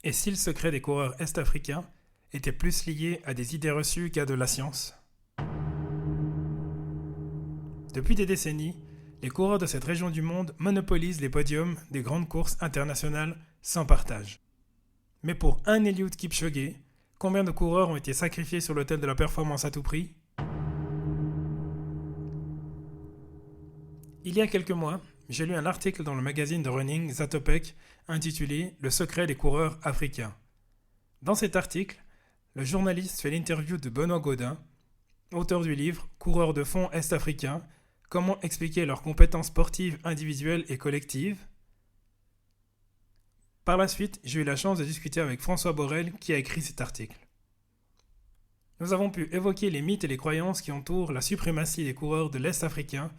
Et si le secret des coureurs est-africains était plus lié à des idées reçues qu'à de la science? Depuis des décennies, les coureurs de cette région du monde monopolisent les podiums des grandes courses internationales sans partage. Mais pour un Eliud Kipchoge, combien de coureurs ont été sacrifiés sur l'autel de la performance à tout prix? Il y a quelques mois, j'ai lu un article dans le magazine de running Zatopek intitulé Le secret des coureurs africains. Dans cet article, le journaliste fait l'interview de Benoît Gaudin, auteur du livre Coureurs de fond est-africains, comment expliquer leurs compétences sportives individuelles et collectives. Par la suite, j'ai eu la chance de discuter avec François Borel qui a écrit cet article. Nous avons pu évoquer les mythes et les croyances qui entourent la suprématie des coureurs de l'Est africain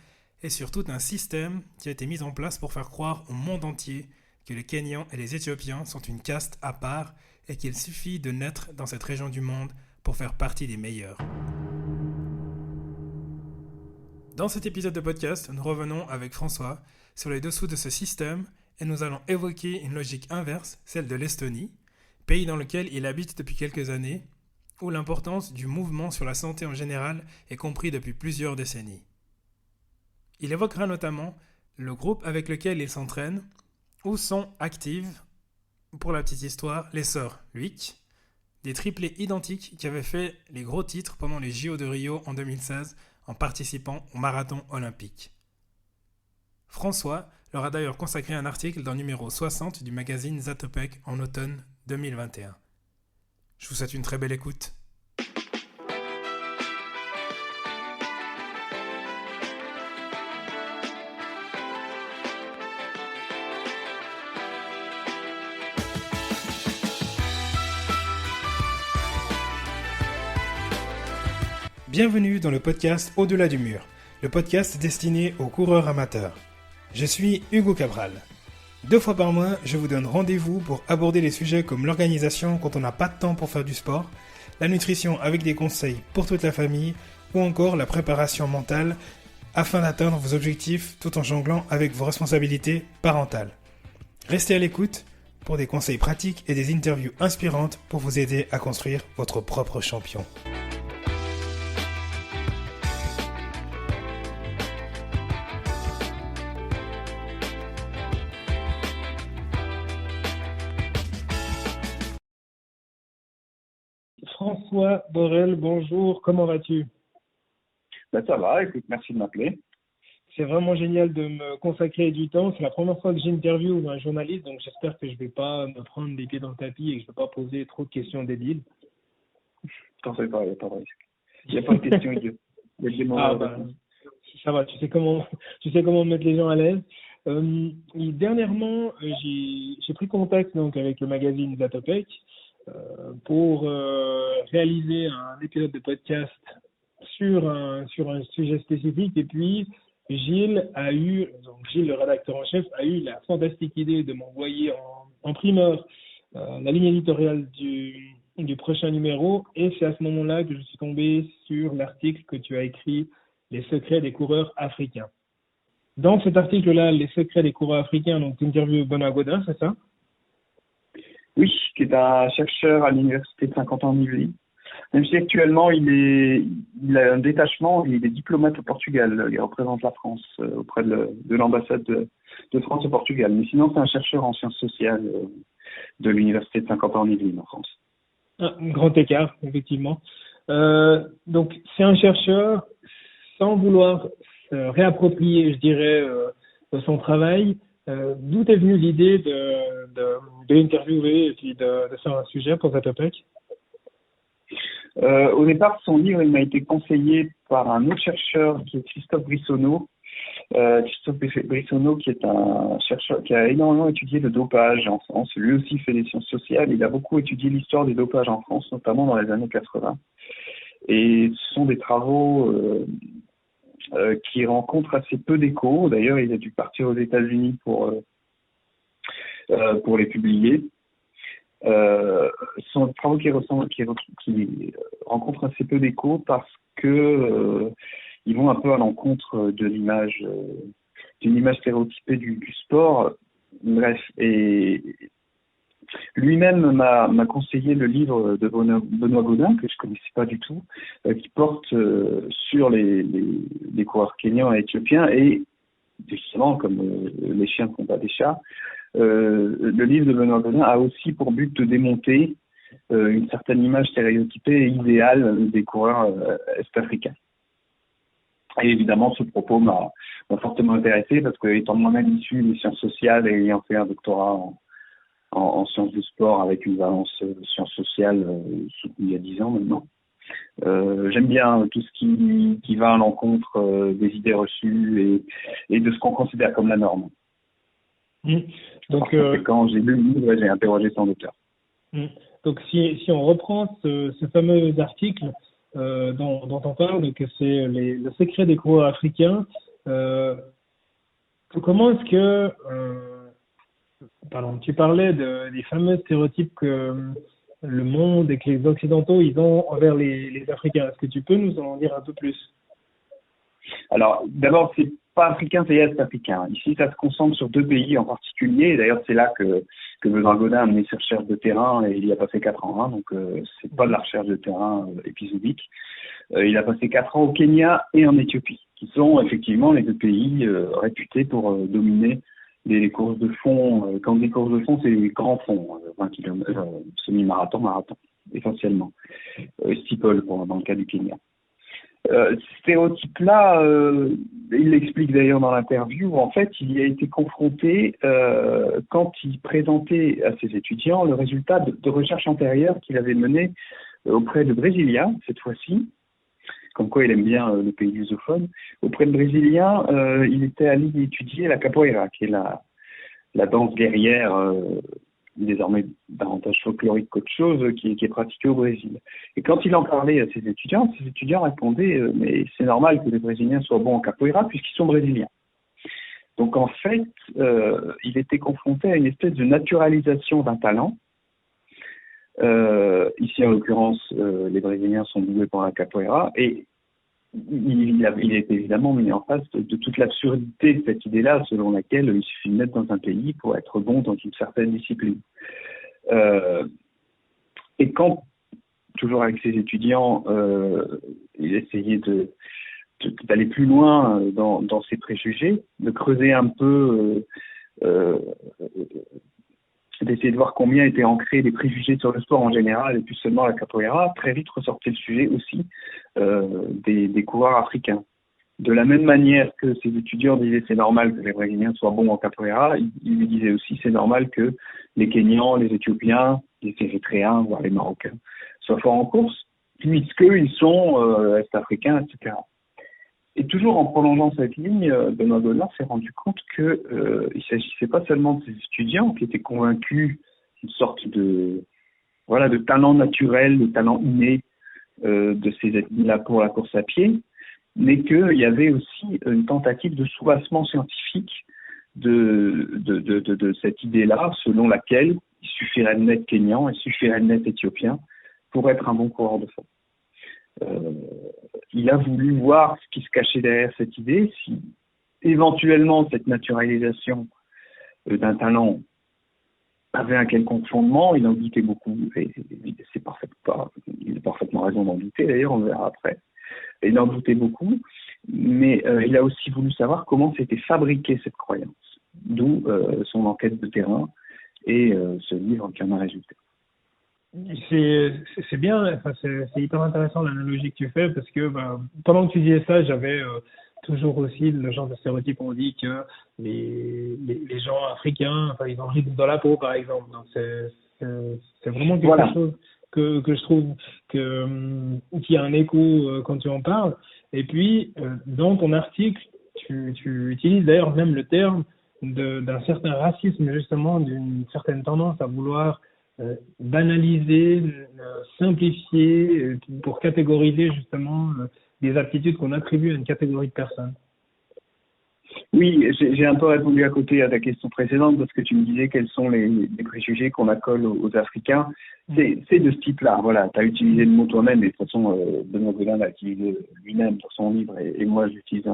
et surtout un système qui a été mis en place pour faire croire au monde entier que les Kenyans et les Éthiopiens sont une caste à part et qu'il suffit de naître dans cette région du monde pour faire partie des meilleurs. Dans cet épisode de podcast, nous revenons avec François sur les dessous de ce système et nous allons évoquer une logique inverse, celle de l'Estonie, pays dans lequel il habite depuis quelques années, où l'importance du mouvement sur la santé en général est compris depuis plusieurs décennies. Il évoquera notamment le groupe avec lequel il s'entraîne, où sont actives, pour la petite histoire, les sœurs Luik, des triplés identiques qui avaient fait les gros titres pendant les JO de Rio en 2016 en participant au marathon olympique. François leur a d'ailleurs consacré un article dans le numéro 60 du magazine Zatopek en automne 2021. Je vous souhaite une très belle écoute. Bienvenue dans le podcast Au-delà du mur, le podcast destiné aux coureurs amateurs. Je suis Hugo Cabral. 2 fois par mois, je vous donne rendez-vous pour aborder les sujets comme l'organisation quand on n'a pas de temps pour faire du sport, la nutrition avec des conseils pour toute la famille ou encore la préparation mentale afin d'atteindre vos objectifs tout en jonglant avec vos responsabilités parentales. Restez à l'écoute pour des conseils pratiques et des interviews inspirantes pour vous aider à construire votre propre champion. François Borel, bonjour, comment vas-tu? Ça va, écoute, merci de m'appeler. C'est vraiment génial de me consacrer du temps. C'est la première fois que j'interviewe un journaliste, donc j'espère que je ne vais pas me prendre les pieds dans le tapis et que je ne vais pas poser trop de questions débiles. T'en fais pas, il n'y a pas de risque. Il n'y a pas de question idiote. Ça va, tu sais comment mettre les gens à l'aise. Et dernièrement, j'ai pris contact donc avec le magazine Zatopek pour réaliser un épisode de podcast sur un sujet spécifique. Et puis, Gilles, le rédacteur en chef, a eu la fantastique idée de m'envoyer en primeur la ligne éditoriale du prochain numéro. Et c'est à ce moment-là que je suis tombé sur l'article que tu as écrit, Les secrets des coureurs africains. Dans cet article-là, Les secrets des coureurs africains, donc tu interviews Benoît Gaudin, c'est ça? Oui, qui est un chercheur à l'université de Saint-Quentin-en-Yvelines. Même si actuellement il a un détachement, il est diplomate au Portugal. Il représente la France auprès de l'ambassade de France au Portugal. Mais sinon, c'est un chercheur en sciences sociales de l'université de Saint-Quentin-en-Yvelines en France. Un grand écart, effectivement. Donc, c'est un chercheur sans vouloir se réapproprier, je dirais, de son travail. D'où est venue l'idée de l'interviewer et puis de faire un sujet pour Zatopek? Au départ, son livre, il m'a été conseillé par un autre chercheur qui est Christophe Brissonneau. Christophe Brissonneau, qui est un chercheur qui a énormément étudié le dopage en France. Lui aussi fait des sciences sociales. Il a beaucoup étudié l'histoire du dopage en France, notamment dans les années 80. Et ce sont des travaux qui rencontrent assez peu d'écho. D'ailleurs, il a dû partir aux États-Unis pour les publier. Sont des travaux qui rencontrent assez peu d'écho parce que ils vont un peu à l'encontre de l'image d'une image stéréotypée du sport. Bref, et Lui-même m'a conseillé le livre de Benoît Gaudin, que je connaissais pas du tout, qui porte sur les coureurs kenyans et éthiopiens, et justement, comme les chiens ne font pas des chats, le livre de Benoît Gaudin a aussi pour but de démonter une certaine image stéréotypée et idéale des coureurs est-africains. Et évidemment, ce propos m'a fortement intéressé parce que, étant moi-même issu des sciences sociales et ayant fait un doctorat en sciences du sport avec une valence sciences sociales il y a 10 ans maintenant, j'aime bien tout ce qui va à l'encontre des idées reçues et de ce qu'on considère comme la norme. Donc, quand j'ai lu le livre, j'ai interrogé son auteur. Donc, si on reprend ce fameux article dont on parle, que c'est le secret des coureurs africains, comment est-ce que, tu parlais des fameux stéréotypes que le monde et que les Occidentaux ils ont envers les Africains. Est-ce que tu peux nous en dire un peu plus? Alors, d'abord, c'est pas africain, c'est est-africain. Ici, ça se concentre sur 2 pays en particulier. D'ailleurs, c'est là que Benoît Gaudin a mené ses recherches de terrain et il y a passé 4 ans. Donc, c'est pas de la recherche de terrain épisodique. Il a passé 4 ans au Kenya et en Éthiopie, qui sont effectivement les 2 pays réputés pour dominer les courses de fond. Quand on dit courses de fond, c'est les grands fonds, 20 km, semi-marathon, marathon, essentiellement. Steeple, dans le cas du Kenya. Ce stéréotype-là, il l'explique d'ailleurs dans l'interview, en fait, il y a été confronté quand il présentait à ses étudiants le résultat de recherches antérieures qu'il avait menées auprès de Brésiliens, cette fois-ci, comme quoi il aime bien le pays lusophone. Auprès de Brésiliens, il était allé étudier la capoeira, qui est la danse guerrière désormais davantage folklorique qu'autre chose, qui est pratiquée au Brésil. Et quand il en parlait à ses étudiants répondaient mais c'est normal que les Brésiliens soient bons en capoeira puisqu'ils sont brésiliens. Donc en fait, il était confronté à une espèce de naturalisation d'un talent. Ici en l'occurrence, les Brésiliens sont doués pour la capoeira et il est évidemment mis en face de toute l'absurdité de cette idée-là, selon laquelle il suffit de naître dans un pays pour être bon dans une certaine discipline. Et quand, toujours avec ses étudiants, il essayait d'aller plus loin dans ses préjugés, de creuser un peu, d'essayer de voir combien étaient ancrés les préjugés sur le sport en général et plus seulement la capoeira, très vite ressortait le sujet aussi des coureurs africains. De la même manière que ses étudiants disaient c'est normal que les Brésiliens soient bons en capoeira, il lui disait aussi c'est normal que les Kenyans, les Éthiopiens, les Érythréens, voire les Marocains soient forts en course, puisqu'ils sont est-africains, etc. Et toujours en prolongeant cette ligne, Benoît Gaudin s'est rendu compte qu'il ne s'agissait pas seulement de ses étudiants qui étaient convaincus d'une sorte de talent naturel, de talent inné de ces ethnies-là pour la course à pied, mais qu'il y avait aussi une tentative de soubassement scientifique de cette idée-là, selon laquelle il suffirait de naître kényan, il suffirait de naître éthiopien pour être un bon coureur de fond. Il a voulu voir ce qui se cachait derrière cette idée, si éventuellement cette naturalisation d'un talent avait un quelconque fondement. Il en doutait beaucoup, et il a parfaitement raison d'en douter, d'ailleurs, on verra après. Il en doutait beaucoup, mais il a aussi voulu savoir comment s'était fabriquée cette croyance, d'où son enquête de terrain et ce livre qui en a résulté. C'est bien, enfin, c'est hyper intéressant l'analogie que tu fais parce que pendant que tu disais ça, j'avais toujours aussi le genre de stéréotype. On dit que les gens africains, enfin, ils ont rythme dans la peau, par exemple. Donc c'est vraiment quelque chose que je trouve qui a un écho quand tu en parles. Et puis dans ton article, tu utilises d'ailleurs même le terme d'un certain racisme, justement, d'une certaine tendance à vouloir banaliser, simplifier pour catégoriser justement des aptitudes qu'on attribue à une catégorie de personnes. Oui, j'ai un peu répondu à côté à ta question précédente parce que tu me disais quels sont les préjugés qu'on accole aux Africains. C'est de ce type-là. Voilà, tu as utilisé le mot toi-même et de toute façon, Benoît Gaudin l'a utilisé lui-même dans son livre et moi j'utilise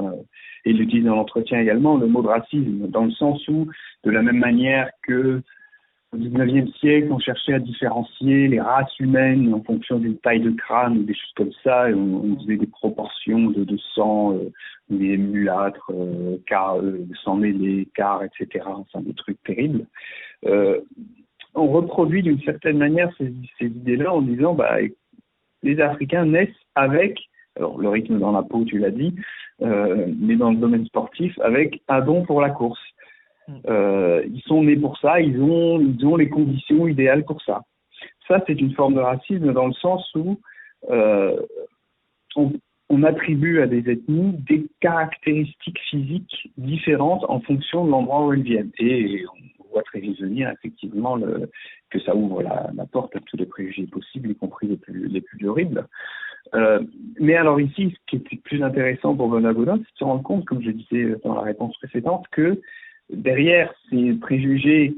et l'utilise dans l'entretien également, le mot de racisme, dans le sens où, de la même manière que Au XIXe siècle, on cherchait à différencier les races humaines en fonction d'une taille de crâne ou des choses comme ça, et on faisait des proportions de sang, des mulâtres, sang mêlé, quart, etc. Enfin, des trucs terribles. On reproduit d'une certaine manière ces idées-là en disant les Africains naissent avec, alors le rythme dans la peau, tu l'as dit, mais dans le domaine sportif, avec un don pour la course. Ils sont nés pour ça, ils ont les conditions idéales pour ça. Ça, c'est une forme de racisme dans le sens où on attribue à des ethnies des caractéristiques physiques différentes en fonction de l'endroit où elles viennent. Et on voit très vite venir effectivement que ça ouvre la porte à tous les préjugés possibles, y compris les plus horribles. Mais alors ici, ce qui est plus intéressant pour Benoît Gaudin, c'est de se rendre compte, comme je disais dans la réponse précédente, que derrière ces préjugés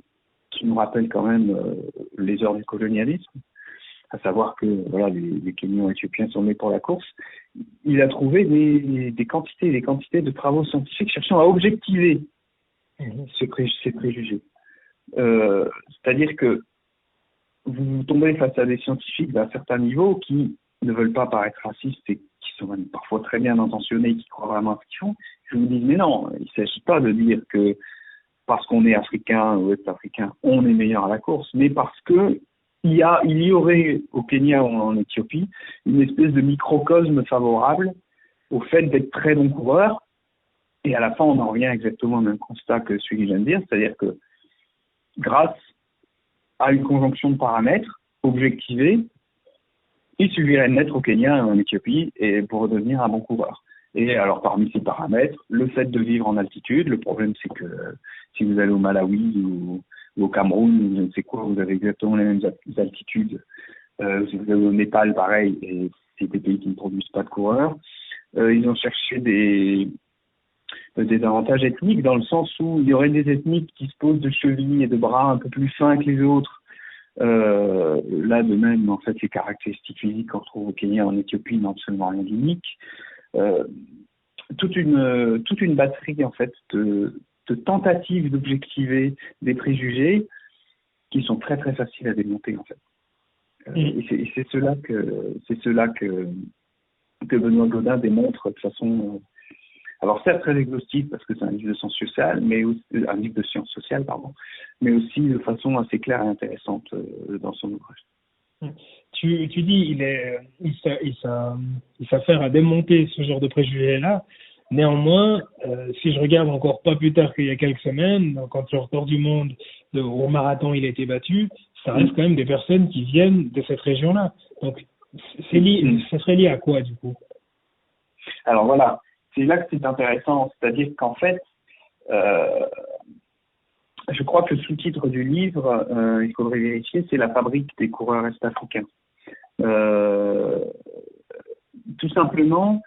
qui nous rappellent quand même les heures du colonialisme, à savoir que les Kenyans éthiopiens sont nés pour la course, il a trouvé des quantités et des quantités de travaux scientifiques cherchant à objectiver ces préjugés. C'est-à-dire que vous tombez face à des scientifiques d'un certain niveau qui ne veulent pas paraître racistes et qui sont même parfois très bien intentionnés, qui croient vraiment à ce qu'ils font. Je vous dis mais non, il ne s'agit pas de dire que parce qu'on est africain ou est-africain, on est meilleur à la course, mais parce que il y aurait au Kenya ou en Éthiopie une espèce de microcosme favorable au fait d'être très bons coureurs. Et à la fin, on en revient exactement au même constat que celui que je viens de dire, c'est-à-dire que grâce à une conjonction de paramètres objectivés, il suffirait de naître au Kenya et en Éthiopie et pour devenir un bon coureur. Et alors, parmi ces paramètres, le fait de vivre en altitude, le problème c'est que si vous allez au Malawi ou au Cameroun, je ne sais quoi, vous avez exactement les mêmes altitudes. Si vous allez au Népal, pareil, et c'est des pays qui ne produisent pas de coureurs. Ils ont cherché des avantages ethniques dans le sens où il y aurait des ethniques qui se posent de chevilles et de bras un peu plus fins que les autres. Là, de même, en fait, les caractéristiques physiques qu'on retrouve au Kenya et en Éthiopie n'ont absolument rien d'unique. Toute une batterie, en fait, de tentatives d'objectiver des préjugés qui sont très, très faciles à démonter, en fait. Et c'est cela que Benoît Gaudin démontre de façon... alors certes très exhaustive parce que c'est un livre de sciences sociales, mais aussi de façon assez claire et intéressante dans son ouvrage. Tu dis il s'affaire à démonter ce genre de préjugés-là. Néanmoins, si je regarde encore pas plus tard qu'il y a quelques semaines, quand le record du monde au marathon il a été battu, ça reste quand même des personnes qui viennent de cette région-là. Donc ça serait lié à quoi du coup? Alors voilà. C'est là que c'est intéressant, c'est-à-dire qu'en fait, je crois que le sous-titre du livre, il faudrait vérifier, c'est la fabrique des coureurs est-africains. Tout simplement,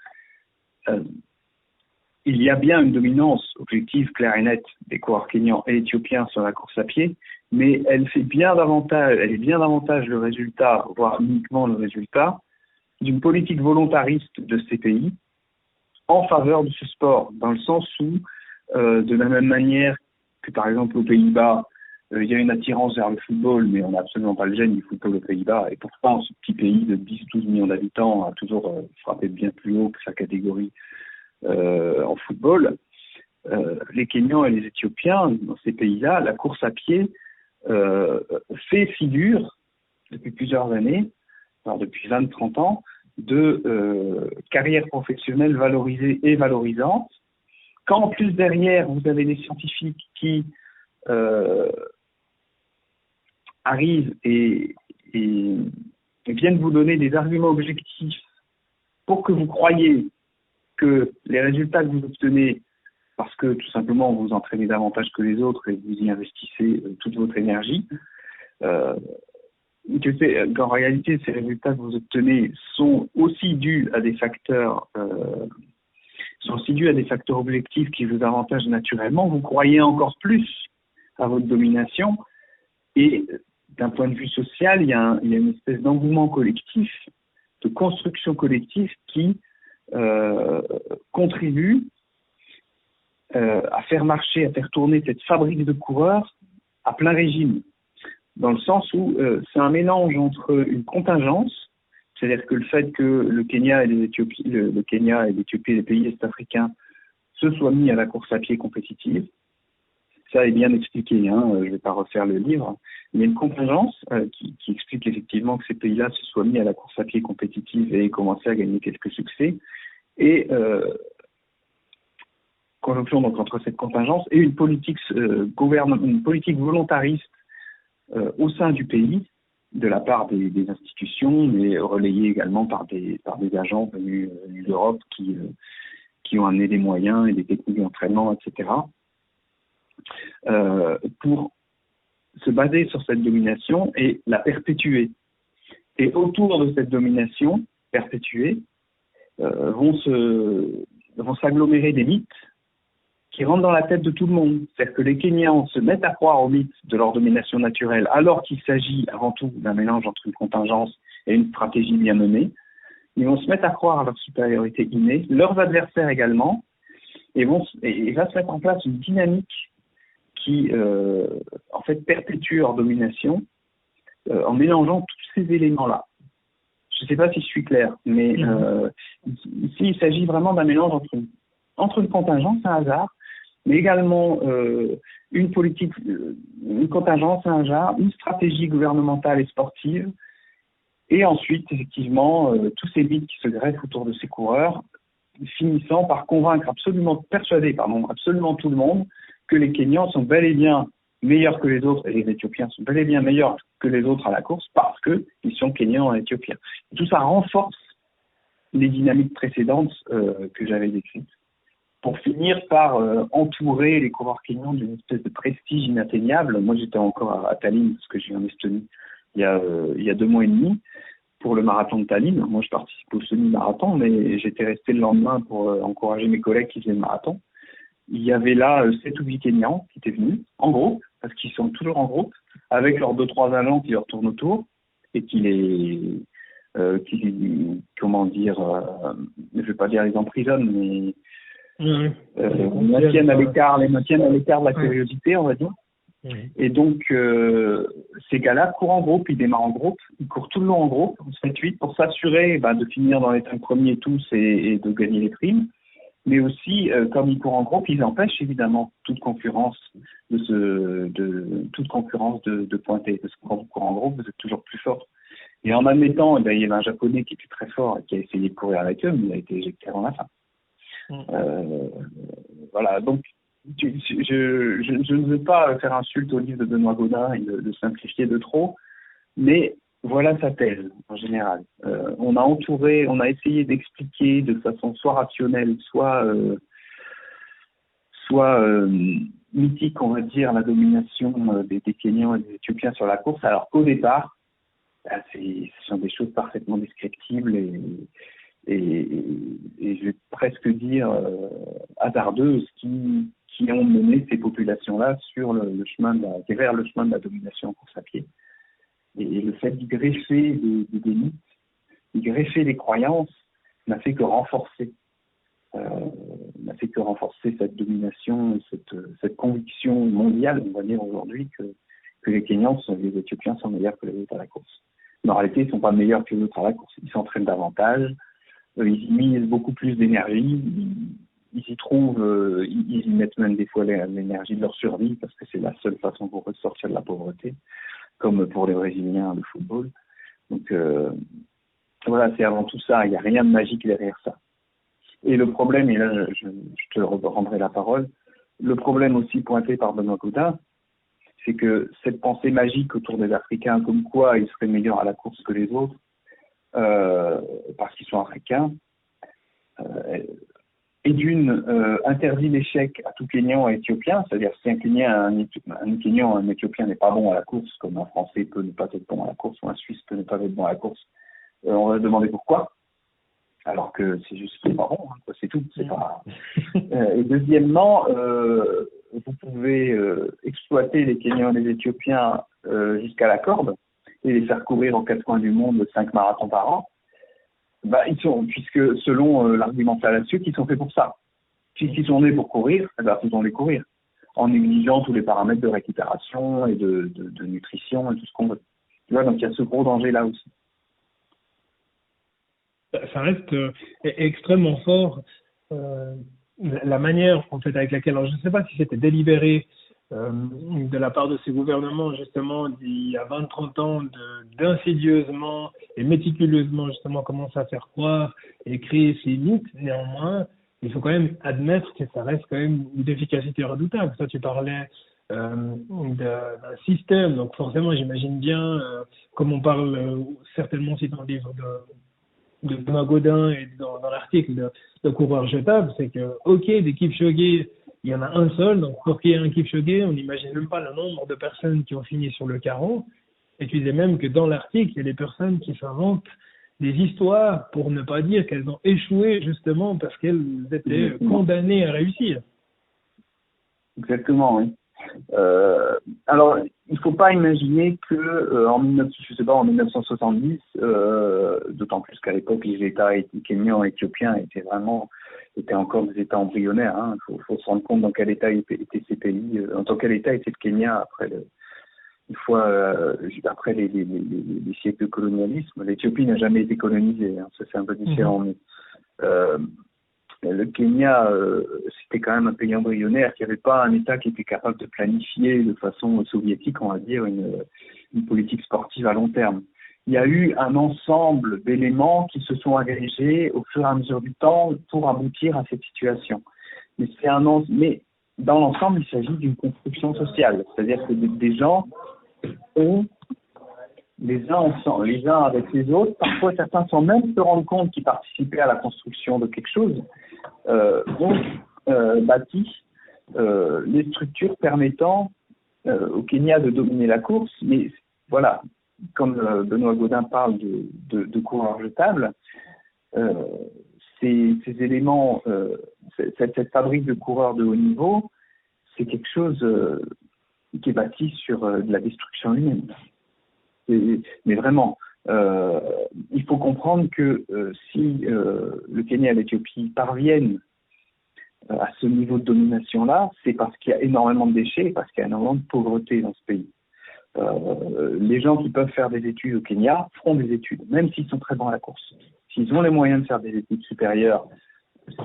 il y a bien une dominance objective, claire et nette des coureurs kenyans et éthiopiens sur la course à pied, mais elle est bien davantage le résultat, voire uniquement le résultat, d'une politique volontariste de ces pays en faveur de ce sport, dans le sens où, de la même manière que par exemple aux Pays-Bas, il y a une attirance vers le football, mais on n'a absolument pas le gène du football aux Pays-Bas, et pourtant ce petit pays de 10-12 millions d'habitants a toujours frappé bien plus haut que sa catégorie en football. Les Kenyans et les Éthiopiens, dans ces pays-là, la course à pied fait figure, depuis plusieurs années, alors depuis 20-30 ans, de carrière professionnelle valorisée et valorisante. Quand en plus derrière, vous avez des scientifiques qui arrivent et viennent vous donner des arguments objectifs pour que vous croyiez que les résultats que vous obtenez, parce que tout simplement vous entraînez davantage que les autres et vous y investissez toute votre énergie, qu'en réalité ces résultats que vous obtenez sont aussi dus à des facteurs objectifs qui vous avantagent naturellement, vous croyez encore plus à votre domination et d'un point de vue social, il y a une espèce d'engouement collectif, de construction collective qui contribue à faire tourner cette fabrique de coureurs à plein régime. dans le sens où c'est un mélange entre une contingence, c'est-à-dire que le fait que le Kenya et l'Éthiopie, les pays est-africains, se soient mis à la course à pied compétitive. Ça est bien expliqué, je ne vais pas refaire le livre. Il y a une contingence qui explique effectivement que ces pays-là se soient mis à la course à pied compétitive et aient commencé à gagner quelques succès. Et conjonction donc entre cette contingence et une politique volontariste au sein du pays, de la part des institutions, mais relayée également par des agents venus d'Europe qui ont amené des moyens et des techniques d'entraînement, etc., pour se baser sur cette domination et la perpétuer. Et autour de cette domination perpétuée vont s'agglomérer des mythes qui rentrent dans la tête de tout le monde. C'est-à-dire que les Kenyans se mettent à croire au mythe de leur domination naturelle, alors qu'il s'agit avant tout d'un mélange entre une contingence et une stratégie bien menée. Ils vont se mettre à croire à leur supériorité innée, leurs adversaires également, et va se mettre en place une dynamique qui, en fait, perpétue leur domination en mélangeant tous ces éléments-là. Je ne sais pas si je suis clair, mais ici, il s'agit vraiment d'un mélange entre une contingence, un hasard, mais également une politique, une contingence, un hasard, une stratégie gouvernementale et sportive, et ensuite, effectivement, tous ces mythes qui se greffent autour de ces coureurs, finissant par persuader absolument tout le monde que les Kenyans sont bel et bien meilleurs que les autres, et les Éthiopiens sont bel et bien meilleurs que les autres à la course parce qu'ils sont Kenyans et Éthiopiens. Et tout ça renforce les dynamiques précédentes que j'avais décrites, pour finir par entourer les coureurs kenyans d'une espèce de prestige inatteignable. Moi, j'étais encore à Tallinn, parce que je viens en Estonie, il y a 2 mois et demi, pour le marathon de Tallinn. Moi, je participe au semi-marathon, mais j'étais resté le lendemain pour encourager mes collègues qui faisaient le marathon. Il y avait là 7 ou 8 Kenyans qui étaient venus, en groupe, parce qu'ils sont toujours en groupe, avec leurs 2-3 agents qui leur tournent autour, et qui je ne vais pas dire les emprisonnent, mais les maintiennent à l'écart de la curiosité, on va dire. Et donc, ces gars-là courent en groupe, ils démarrent en groupe, ils courent tout le long en groupe, 7-8, pour s'assurer de finir dans les 5 premiers tous et de gagner les primes. Mais aussi, comme ils courent en groupe, ils empêchent évidemment toute concurrence de pointer. Parce que quand vous courez en groupe, vous êtes toujours plus fort. Et en admettant, il y avait un Japonais qui était très fort et qui a essayé de courir avec eux, mais il a été éjecté avant la fin. Voilà, donc je ne veux pas faire insulte au livre de Benoît Gaudin et de simplifier de trop, mais voilà sa thèse en général. On a essayé d'expliquer de façon soit rationnelle, soit mythique, on va dire, la domination des Kenyans et des Éthiopiens sur la course, alors qu'au départ, ce sont des choses parfaitement descriptibles et je vais presque dire hasardeuses qui ont mené ces populations-là sur vers le chemin de la domination en course à pied. Et le fait d'y greffer des mythes, d'y greffer des croyances, n'a fait que renforcer cette domination, cette conviction mondiale, on va dire aujourd'hui, que les Kenyans, les Éthiopiens sont meilleurs que les autres à la course. Mais en réalité, ils ne sont pas meilleurs que les autres à la course. Ils s'entraînent davantage, ils y misent beaucoup plus d'énergie, ils y mettent même des fois l'énergie de leur survie, parce que c'est la seule façon pour eux de sortir de la pauvreté, comme pour les Brésiliens de football. Donc voilà, c'est avant tout ça, il n'y a rien de magique derrière ça. Et le problème, et là je te rendrai la parole, le problème aussi pointé par Benoît Gaudin, c'est que cette pensée magique autour des Africains, comme quoi ils seraient meilleurs à la course que les autres, parce qu'ils sont africains, et interdit l'échec à tout Kenyan et Éthiopien, c'est-à-dire si un Kenyan ou un Éthiopien n'est pas bon à la course, comme un Français peut ne pas être bon à la course, ou un Suisse peut ne pas être bon à la course, on va se demander pourquoi, alors que c'est juste qu'il n'est pas bon, c'est tout. C'est pas... et deuxièmement, vous pouvez exploiter les Kenyans et les Éthiopiens jusqu'à la corde et les faire courir aux 4 coins du monde 5 marathons par an. Puisque selon l'argument fallacieux, ils sont faits pour ça. Puisqu'ils sont nés pour courir, faisons-les courir. en négligeant tous les paramètres de récupération et de nutrition et tout ce qu'on veut. Tu vois, donc il y a ce gros danger-là aussi. Ça reste extrêmement fort la manière en fait avec laquelle, alors je ne sais pas si c'était délibéré de la part de ces gouvernements justement d'il y a 20-30 ans d'insidieusement et méticuleusement justement commencer à faire croire et créer ces mythes. Néanmoins, il faut quand même admettre que ça reste quand même une efficacité redoutable. Ça, tu parlais d'un système, donc forcément j'imagine bien, comme on parle certainement aussi dans le livre de Benoît Gaudin et dans l'article de coureur jetable, c'est que, ok, des Kipchoge, il y en a un seul, donc pour qu'il y ait un Kipchoge, on n'imagine même pas le nombre de personnes qui ont fini sur le carreau. Et tu disais même que dans l'article, il y a des personnes qui s'inventent des histoires pour ne pas dire qu'elles ont échoué justement parce qu'elles étaient condamnées à réussir. Exactement, oui. Alors, il ne faut pas imaginer que en 1970, d'autant plus qu'à l'époque les États kenyans et éthiopiens étaient encore des États embryonnaires. Hein. Faut se rendre compte dans quel état étaient ces pays, dans quel état était le Kenya après les siècles de colonialisme. L'Éthiopie n'a jamais été colonisée, hein. Ça c'est un peu différent. Mais, le Kenya, c'était quand même un pays embryonnaire qui n'avait pas un État qui était capable de planifier de façon soviétique, on va dire, une politique sportive à long terme. Il y a eu un ensemble d'éléments qui se sont agrégés au fur et à mesure du temps pour aboutir à cette situation. Mais dans l'ensemble, il s'agit d'une construction sociale, c'est-à-dire que des gens ont les uns ensemble, les uns avec les autres, parfois certains sans même se rendre compte qu'ils participaient à la construction de quelque chose, ont bâti les structures permettant au Kenya de dominer la course. Mais voilà, comme Benoît Gaudin parle de coureurs jetables, ces éléments, cette fabrique de coureurs de haut niveau, c'est quelque chose qui est bâti sur de la destruction humaine. Mais vraiment, il faut comprendre que si le Kenya et l'Éthiopie parviennent à ce niveau de domination-là, c'est parce qu'il y a énormément de déchets, parce qu'il y a énormément de pauvreté dans ce pays. Les gens qui peuvent faire des études au Kenya feront des études, même s'ils sont très bons à la course. S'ils ont les moyens de faire des études supérieures,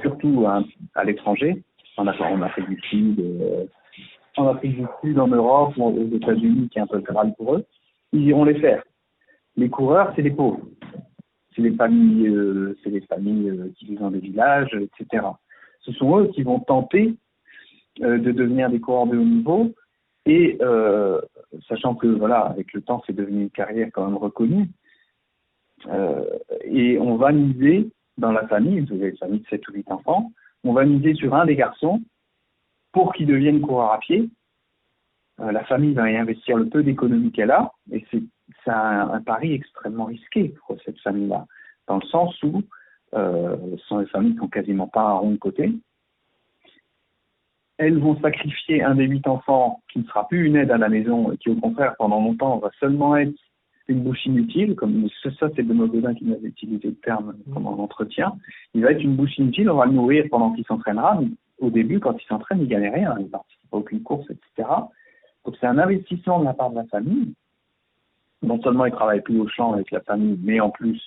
surtout à l'étranger, en Afrique du Sud, en Europe, ou aux États-Unis, qui est un peu le Graal pour eux, ils iront les faire. Les coureurs, c'est les pauvres. C'est les familles qui vivent dans des villages, etc. Ce sont eux qui vont tenter de devenir des coureurs de haut niveau et sachant que voilà, avec le temps, c'est devenu une carrière quand même reconnue. Et on va miser dans la famille, vous avez une famille de 7 ou 8 enfants, on va miser sur un des garçons pour qu'il devienne coureur à pied. La famille va y investir le peu d'économie qu'elle a, et c'est un pari extrêmement risqué pour cette famille-là, dans le sens où ce sont des familles qui n'ont quasiment pas un rond de côté. Elles vont sacrifier un des 8 enfants qui ne sera plus une aide à la maison et qui, au contraire, pendant longtemps, va seulement être une bouche inutile, comme ça, c'est Benoît Gaudin qui m'avait utilisé le terme pendant l'entretien. Il va être une bouche inutile, on va le nourrir pendant qu'il s'entraînera, mais au début, quand il s'entraîne, il ne gagne rien, il ne participe à aucune course, etc. Donc c'est un investissement de la part de la famille. Non seulement il ne travaille plus au champ avec la famille, mais en plus,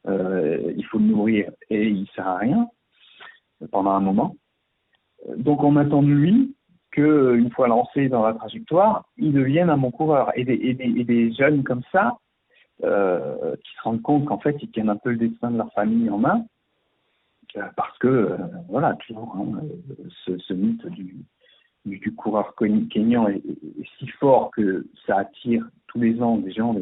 il faut le nourrir et il ne sert à rien pendant un moment. Donc on attend de lui qu'une fois lancé dans la trajectoire, il devienne un bon coureur. Et des jeunes comme ça, qui se rendent compte qu'en fait, ils tiennent un peu le destin de leur famille en main, parce que, voilà, toujours, hein, ce mythe du coureur kényan est si fort que ça attire tous les ans des gens.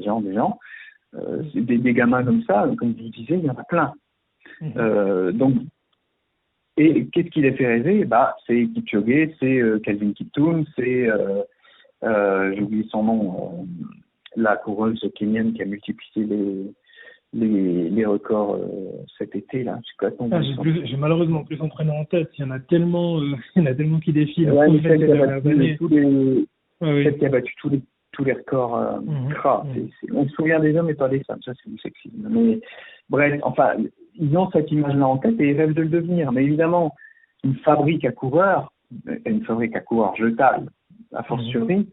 Des gamins comme ça, comme je vous disais, il y en a plein. Donc, et qu'est-ce qui les fait rêver? C'est Kipchoge, c'est Kelvin Kiptoum, c'est, j'ai oublié son nom, la coureuse kenyane qui a multiplié les records cet été là. J'ai malheureusement plus son prénom en tête. Il y en a tellement qui défilent. Ouais, celle qui a battu tous les records CRA. On se souvient des hommes et pas des femmes. Ça, c'est du sexisme. Mais bref, ils ont cette image-là en tête et ils rêvent de le devenir. Mais évidemment, une fabrique à coureurs, et ne fabrique qu'à coureur jetable, a fortiori,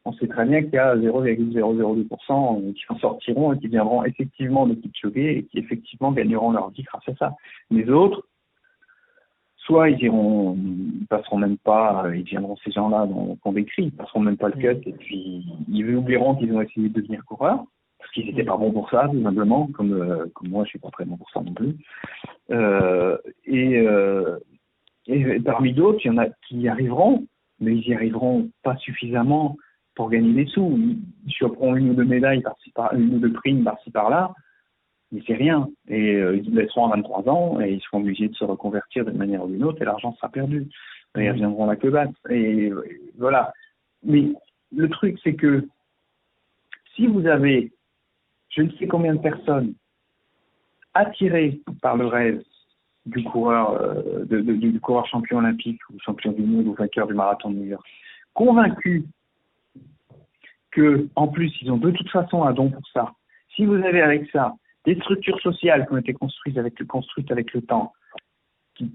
on sait très bien qu'il y a 0,002% qui en sortiront et qui viendront effectivement de Kipchoge et qui effectivement gagneront leur vie grâce à ça. Les autres, soit ils passeront même pas, ils viendront ces gens-là qu'on décrit, ils passeront même pas le cut et puis ils oublieront qu'ils ont essayé de devenir coureurs parce qu'ils n'étaient pas bons pour ça, tout simplement, comme moi je suis pas très bon pour ça non plus. Et parmi d'autres, il y en a qui y arriveront, mais ils y arriveront pas suffisamment pour gagner des sous. Ils choperont une ou deux médailles une ou deux primes par-ci par-là, mais c'est rien. Et ils laisseront à 23 ans et ils seront obligés de se reconvertir d'une manière ou d'une autre et l'argent sera perdu. Et ils reviendront la queue basse. Et voilà. Mais le truc, c'est que si vous avez je ne sais combien de personnes attirées par le rêve du coureur, du coureur champion olympique ou champion du monde ou vainqueur du marathon de New York, convaincus que en plus ils ont de toute façon un don pour ça. Si vous avez avec ça des structures sociales qui ont été construites avec le temps, qui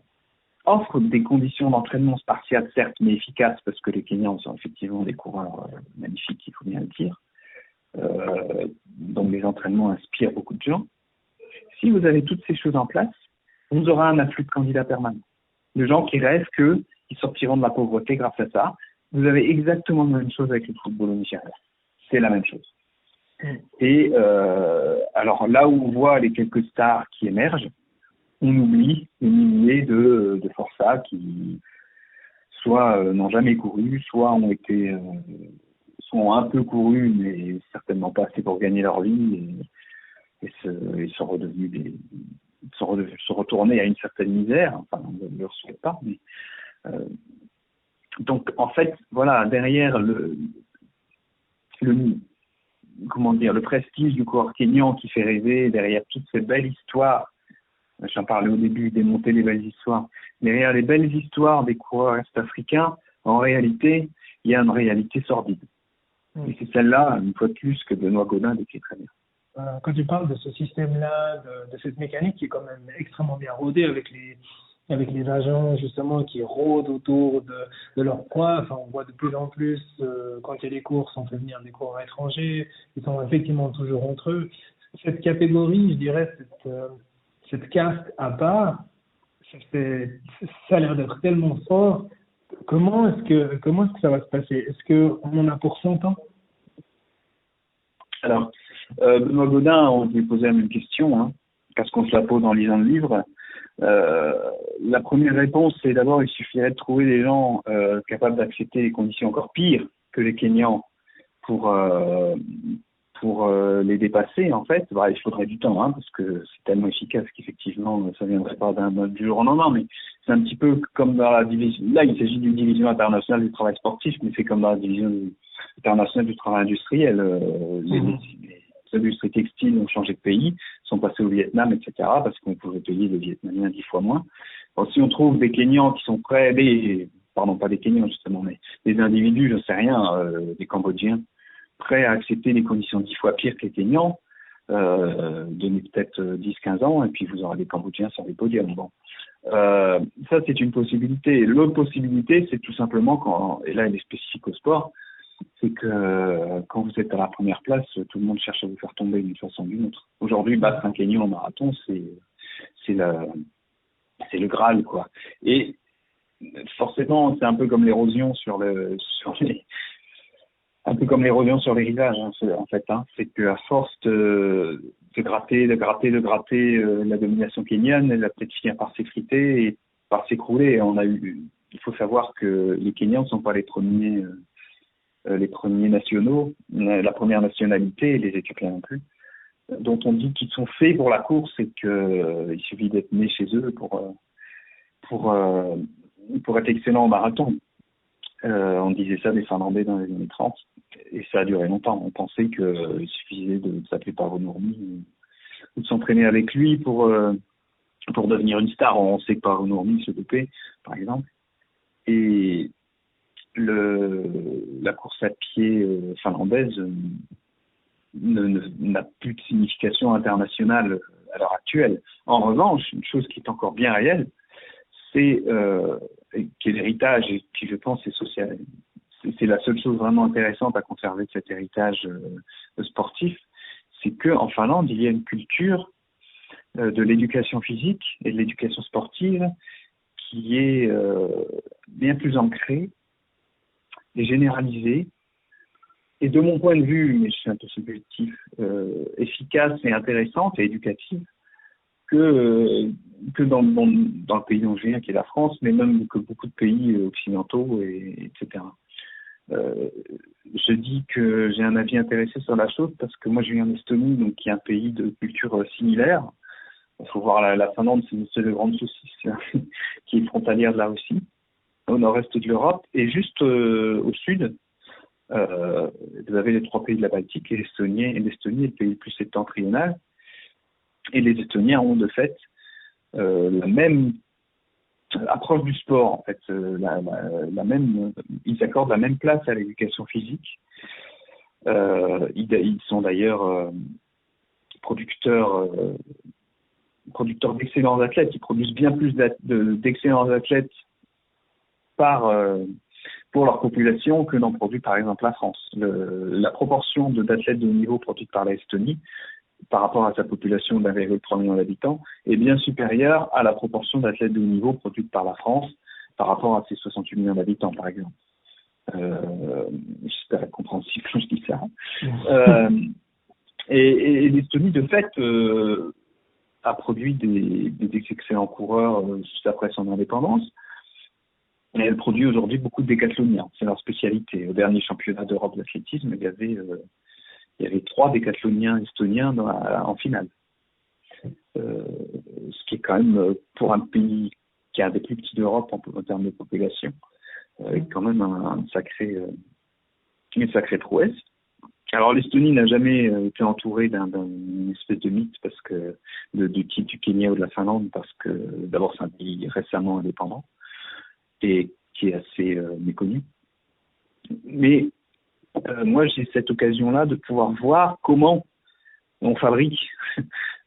offrent des conditions d'entraînement spartiates certes mais efficaces parce que les Kenyans sont effectivement des coureurs magnifiques, il faut bien le dire. Donc les entraînements inspirent beaucoup de gens. Si vous avez toutes ces choses en place, vous aurez un afflux de candidats permanents. De gens qui rêvent qu'ils sortiront de la pauvreté grâce à ça. Vous avez exactement la même chose avec le football au Nigeria. C'est la même chose. Et alors là où on voit les quelques stars qui émergent, on oublie les milliers de forçats qui soit n'ont jamais couru, soit sont un peu courus, mais certainement pas assez pour gagner leur vie et sont redevenus se retourner à une certaine misère. Enfin, on ne leur souhaite pas. Mais, donc, en fait, voilà, derrière le prestige du coureur kényan qui fait rêver, derrière toutes ces belles histoires, j'en parlais au début, démonter les belles histoires, derrière les belles histoires des coureurs est-africains, en réalité, il y a une réalité sordide. Et c'est celle-là, une fois de plus, que Benoît Gaudin décrit très bien. Quand tu parles de ce système-là, de cette mécanique qui est quand même extrêmement bien rodée avec les agents justement qui rôdent autour de leur proie, enfin on voit de plus en plus quand il y a des courses, on fait venir des coureurs étrangers, ils sont effectivement toujours entre eux. Cette catégorie, je dirais, cette caste à part, ça a l'air d'être tellement fort. Comment est-ce que ça va se passer? Est-ce qu'on en a pour 100 ans? Alors, Benoît Gaudin, on lui posait la même question, parce qu'on se la pose en lisant le livre. La première réponse, c'est d'abord, il suffirait de trouver des gens capables d'accepter des conditions encore pires que les Kenyans pour les dépasser, en fait. Bah, il faudrait du temps, parce que c'est tellement efficace qu'effectivement, ça ne viendrait pas du jour au lendemain, mais c'est un petit peu comme dans la division. Là, il s'agit d'une division internationale du travail sportif, mais c'est comme dans la division internationale du travail industriel. Les industries textiles ont changé de pays, sont passées au Vietnam, etc., parce qu'on pouvait payer les Vietnamiens 10 fois moins. Alors, si on trouve des Kenyans qui sont prêts, pas des Kenyans justement, mais des individus, je ne sais rien, des Cambodgiens, prêts à accepter des conditions 10 fois pires que les Kenyans, donnez peut-être 10-15 ans, et puis vous aurez des Cambodgiens sur les podiums. Bon. Ça, c'est une possibilité. L'autre possibilité, c'est tout simplement, et là, elle est spécifique au sport, c'est que quand vous êtes à la première place, tout le monde cherche à vous faire tomber d'une façon ou d'une autre. Aujourd'hui, battre un Kenyan en marathon, c'est le Graal, quoi. Et forcément, c'est un peu comme l'érosion un peu comme l'érosion sur les rivages, en fait. C'est qu'à force de gratter la domination kenyane, elle va peut-être finir par s'effriter et par s'écrouler. Il faut savoir que les Kenyans ne sont pas les premiers nationaux, la première nationalité, les Éthiopiens non plus, dont on dit qu'ils sont faits pour la course et qu'il suffit d'être né chez eux pour être excellent en marathon. On disait ça des Finlandais dans les années 30 et ça a duré longtemps. On pensait qu'il suffisait de s'appeler Paro Nurmi ou de s'entraîner avec lui pour devenir une star. On sait que Paro Nurmi se dopait, par exemple. Et la course à pied finlandaise n'a plus de signification internationale à l'heure actuelle. En revanche, une chose qui est encore bien réelle, c'est qui est l'héritage et qui, je pense, est social. C'est la seule chose vraiment intéressante à conserver de cet héritage sportif, c'est qu'en Finlande, il y a une culture de l'éducation physique et de l'éducation sportive qui est bien plus ancrée et généralisée, et de mon point de vue, mais je suis un peu subjectif, efficace et intéressante et éducative que dans le pays dont je viens, qui est la France, mais même que beaucoup de pays occidentaux, etc. Je dis que j'ai un avis intéressé sur la chose parce que moi je viens d'Estonie, donc qui est un pays de culture similaire. Il faut voir la Finlande, c'est une seule grande saucisse qui est frontalière de la Russie, au nord-est de l'Europe, et juste au sud, vous avez les 3 pays de la Baltique, et l'Estonie est le pays le plus septentrional, et les Estoniens ont de fait la même approche du sport, en fait, ils accordent la même place à l'éducation physique. Ils sont d'ailleurs producteurs d'excellents athlètes. Ils produisent bien plus d'excellents athlètes pour leur population que n'en produit par exemple la France. La proportion d'athlètes de haut niveau produite par l'Estonie par rapport à sa population d'1,3 million d'habitants est bien supérieure à la proportion d'athlètes de haut niveau produite par la France par rapport à ses 68 millions d'habitants par exemple. J'espère être compréhensible quand je dis ça. Et l'Estonie de fait a produit des excellents coureurs juste après son indépendance. Et elle produit aujourd'hui beaucoup de décathloniens. C'est leur spécialité. Au dernier championnat d'Europe d'athlétisme, il y avait 3 décathloniens estoniens en finale. Ce qui est quand même, pour un pays qui est un des plus petits d'Europe en termes de population, quand même une sacrée prouesse. Alors l'Estonie n'a jamais été entourée d'une espèce de mythe du type du Kenya ou de la Finlande, parce que d'abord c'est un pays récemment indépendant et qui est assez méconnu. Mais moi j'ai cette occasion-là de pouvoir voir comment on fabrique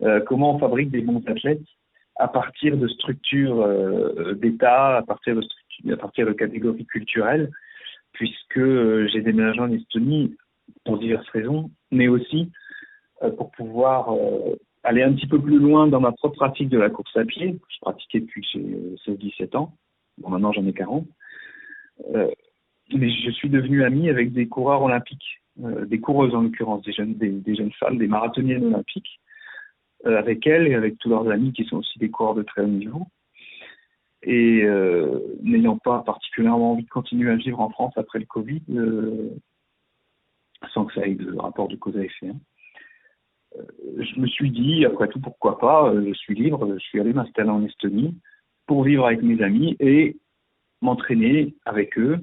des bons athlètes à partir de structures d'État, à partir de catégories culturelles, puisque j'ai déménagé en Estonie pour diverses raisons, mais aussi pour pouvoir aller un petit peu plus loin dans ma propre pratique de la course à pied. Je pratiquais depuis que j'ai 16-17 ans. Bon, maintenant j'en ai 40. Mais je suis devenu ami avec des coureurs olympiques, des coureuses en l'occurrence, des jeunes femmes, des marathoniennes olympiques, avec elles et avec tous leurs amis qui sont aussi des coureurs de très haut niveau. Et n'ayant pas particulièrement envie de continuer à vivre en France après le Covid, sans que ça ait de rapport de cause à effet, je me suis dit, après tout, pourquoi pas, je suis libre, je suis allé m'installer en Estonie pour vivre avec mes amis et m'entraîner avec eux,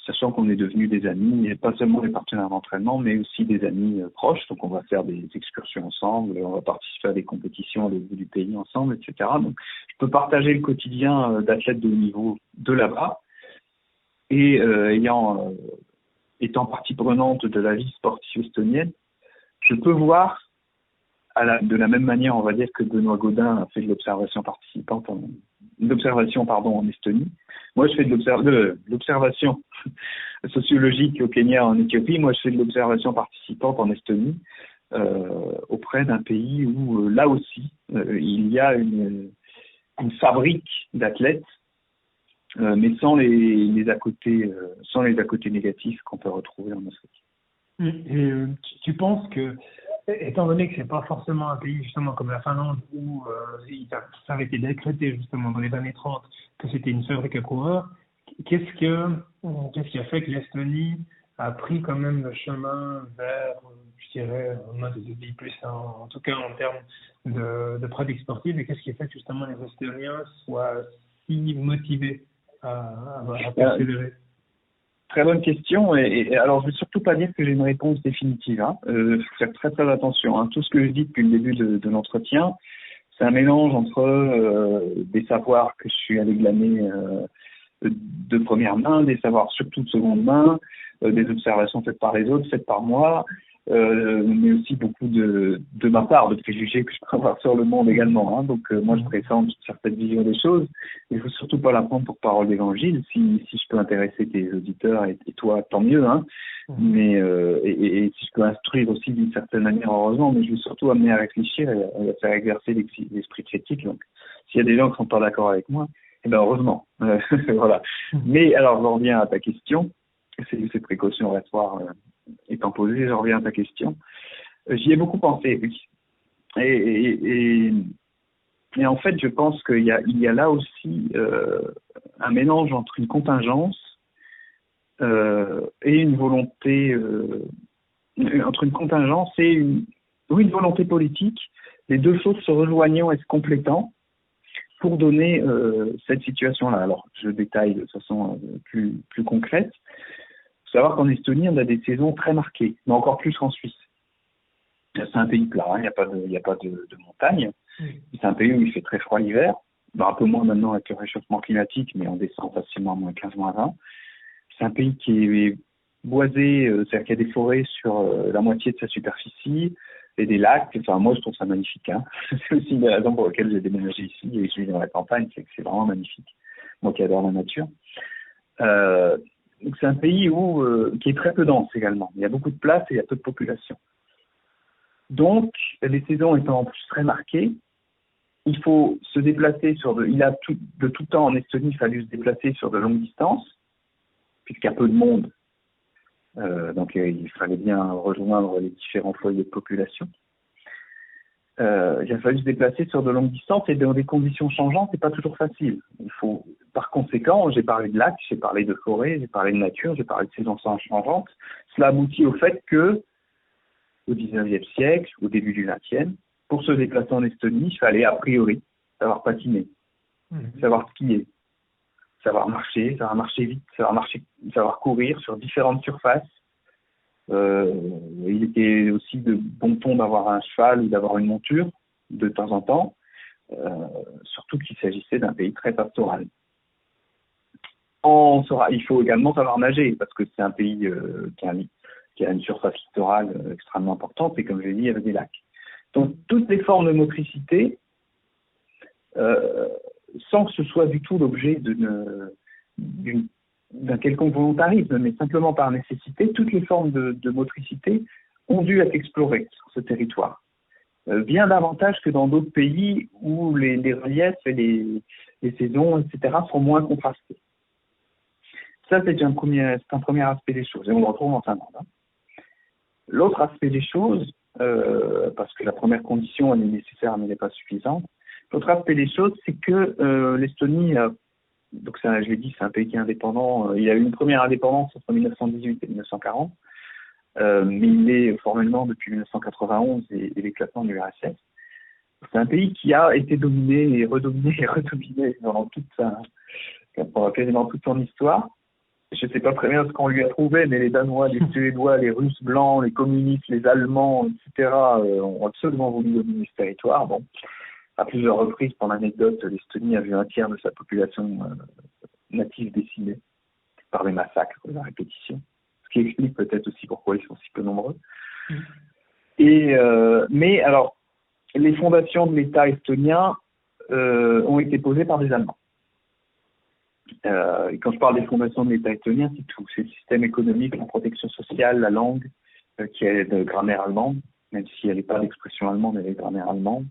sachant qu'on est devenus des amis, et pas seulement des partenaires d'entraînement, mais aussi des amis proches. Donc on va faire des excursions ensemble, on va participer à des compétitions au bout du pays ensemble, etc. Donc je peux partager le quotidien d'athlètes de haut niveau de là-bas, et étant partie prenante de la vie sportive estonienne, je peux voir de la même manière, on va dire, que Benoît Gaudin a fait de l'observation en Estonie. Moi, je fais de l'observation sociologique au Kenya, en Éthiopie. Moi, je fais de l'observation participante en Estonie, auprès d'un pays où, là aussi, il y a une fabrique d'athlètes, mais sans les à côté négatifs qu'on peut retrouver en Afrique. Et tu penses que, étant donné que c'est pas forcément un pays justement comme la Finlande où ça avait été décrété justement dans les années 30 que c'était une fabrique à coureurs, qu'est-ce qui a fait que l'Estonie a pris quand même le chemin vers, je dirais, un des pays plus en tout cas en termes de pratique sportive, et qu'est-ce qui a fait que justement les Estoniens soient si motivés à persévérer? Très bonne question. Et alors, je ne vais surtout pas dire que j'ai une réponse définitive. Il faut faire très très attention. Tout ce que je dis depuis le début de l'entretien, c'est un mélange entre des savoirs que je suis allé glaner de première main, des savoirs surtout de seconde main, des observations faites par les autres, faites par moi, mais aussi beaucoup de ma part, de préjugés que je peux avoir sur le monde également. Hein. Donc moi, je présente une certaine vision des choses. Il faut surtout pas la prendre pour parole d'évangile. Si je peux intéresser tes auditeurs et toi, tant mieux. Hein. Mais et si je peux instruire aussi d'une certaine manière, heureusement. Mais je veux surtout amener à réfléchir et à faire exercer l'esprit critique. Donc, s'il y a des gens qui sont pas d'accord avec moi, eh ben heureusement. Voilà. Mais alors, j'en reviens à ta question. Ces précautions oratoires étant posées, j'en reviens à ta question. J'y ai beaucoup pensé, oui. Et en fait, je pense qu'il y a là aussi un mélange entre une contingence et une volonté, entre une contingence et une volonté politique, les deux choses se rejoignant et se complétant pour donner cette situation-là. Alors, je détaille de façon plus concrète. Il faut savoir qu'en Estonie, on a des saisons très marquées, mais encore plus qu'en Suisse. C'est un pays plat, hein, il n'y a pas de montagne. C'est un pays où il fait très froid l'hiver, un peu moins maintenant avec le réchauffement climatique, mais on descend facilement à moins 15, moins 20. C'est un pays qui est boisé, c'est-à-dire qu'il y a des forêts sur la moitié de sa superficie et des lacs. Enfin, moi, je trouve ça magnifique. Hein. C'est aussi une des raisons pour lesquelles j'ai déménagé ici et je vis dans la campagne, c'est que c'est vraiment magnifique. Moi qui adore la nature. Donc c'est un pays qui est très peu dense également. Il y a beaucoup de place et il y a peu de population. Donc, les saisons étant en plus très marquées, il faut se déplacer de tout temps en Estonie, il fallu se déplacer sur de longues distances, puisqu'il y a peu de monde. Donc, il fallait bien rejoindre les différents foyers de population. Il a fallu se déplacer sur de longues distances et dans des conditions changeantes, c'est pas toujours facile. Par conséquent, j'ai parlé de lacs, j'ai parlé de forêts, j'ai parlé de nature, j'ai parlé de saisons changeantes. Cela aboutit au fait que, au XIXe siècle, au début du XXe, pour se déplacer en Estonie, il fallait a priori savoir patiner, savoir skier, savoir marcher vite, savoir courir sur différentes surfaces. Il était aussi de bon ton d'avoir un cheval ou d'avoir une monture de temps en temps, surtout qu'il s'agissait d'un pays très pastoral. Il faut également savoir nager parce que c'est un pays qui a une surface littorale extrêmement importante et comme je l'ai dit, il y avait des lacs. Donc toutes les formes de motricité, sans que ce soit du tout l'objet d'un quelconque volontarisme, mais simplement par nécessité, toutes les formes de motricité ont dû être explorées sur ce territoire. Bien davantage que dans d'autres pays où les reliefs et les saisons, etc., sont moins contrastés. Ça, c'est un premier aspect des choses, et on le retrouve en Finlande. Hein. L'autre aspect des choses, parce que la première condition, elle est nécessaire, mais elle n'est pas suffisante. L'autre aspect des choses, c'est que l'Estonie, donc je l'ai dit, c'est un pays qui est indépendant. Il y a eu une première indépendance entre 1918 et 1940, mais il est formellement depuis 1991 et l'éclatement de l'URSS. C'est un pays qui a été dominé et redominé pendant quasiment toute son histoire. Je ne sais pas très bien ce qu'on lui a trouvé, mais les Danois, les Suédois, les Russes blancs, les communistes, les Allemands, etc., ont absolument voulu dominer ce territoire. Bon, à plusieurs reprises, pour l'anecdote, l'Estonie a vu un tiers de sa population native décimée par les massacres, la répétition. Ce qui explique peut-être aussi pourquoi ils sont si peu nombreux. Mais alors, les fondations de l'État estonien ont été posées par des Allemands. Et quand je parle des fondations de l'État estonien, c'est tout. C'est le système économique, la protection sociale, la langue, qui est de grammaire allemande, même si elle n'est pas d'expression allemande, elle est de grammaire allemande,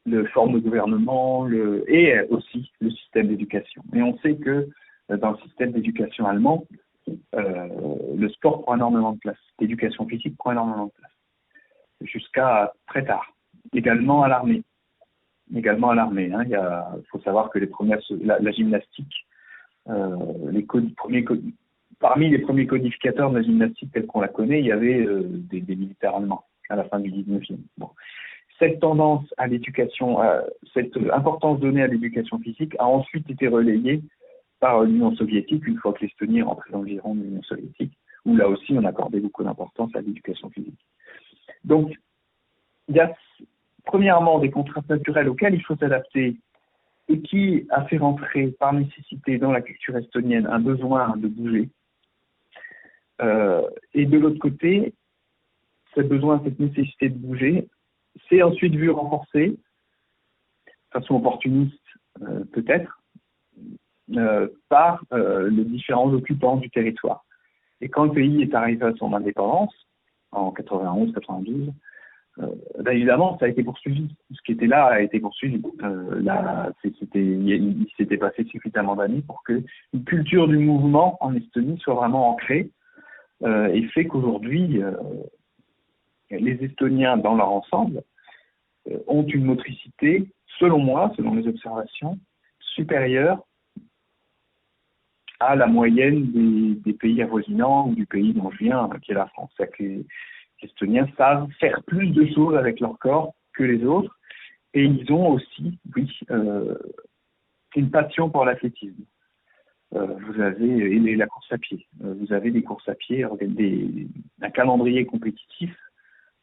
le forme de gouvernement, et aussi le système d'éducation. Et on sait que dans le système d'éducation allemand, le sport prend énormément de place, l'éducation physique prend énormément de place, jusqu'à très tard. Également à l'armée. Hein. Il faut savoir que la gymnastique, parmi les premiers codificateurs de la gymnastique telle qu'on la connaît, il y avait des militaires allemands à la fin du 19e. Bon. Cette tendance à l'éducation, cette importance donnée à l'éducation physique a ensuite été relayée par l'Union soviétique, une fois que l'Estonie est rentrée dans le giron de l'Union soviétique, où là aussi on accordait beaucoup d'importance à l'éducation physique. Donc, il y a premièrement des contraintes naturelles auxquelles il faut s'adapter et qui a fait rentrer par nécessité dans la culture estonienne un besoin de bouger. Et de l'autre côté, cette nécessité de bouger s'est ensuite vu renforcée, de façon opportuniste peut-être, par les différents occupants du territoire. Et quand le pays est arrivé à son indépendance, en 91-92, évidemment, ça a été poursuivi. Ce qui était là a été poursuivi. Il s'était passé suffisamment d'années pour que une culture du mouvement en Estonie soit vraiment ancrée et fait qu'aujourd'hui, les Estoniens, dans leur ensemble, ont une motricité, selon moi, selon mes observations, supérieure à la moyenne des pays avoisinants ou du pays dont je viens, qui est la France. C'est-à-dire que les Estoniens savent faire plus de choses avec leur corps que les autres, et ils ont aussi, une passion pour l'athlétisme. Vous avez la course à pied. Vous avez des courses à pied, un calendrier compétitif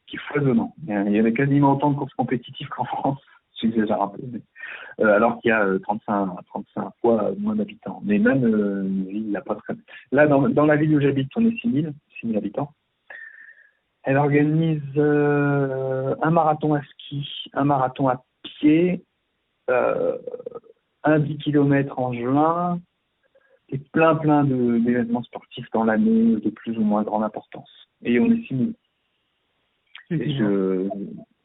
qui est foisonnant. Il y avait quasiment autant de courses compétitives qu'en France, j'exagère un peu, alors qu'il y a 35 fois moins d'habitants. Mais même une ville, il n'y a pas très... Là, dans la ville où j'habite, on est 6 000 habitants. Elle organise un marathon à ski, un marathon à pied, un 10 km en juin, et plein d'événements sportifs dans l'année de plus ou moins grande importance. Et on est 6 000.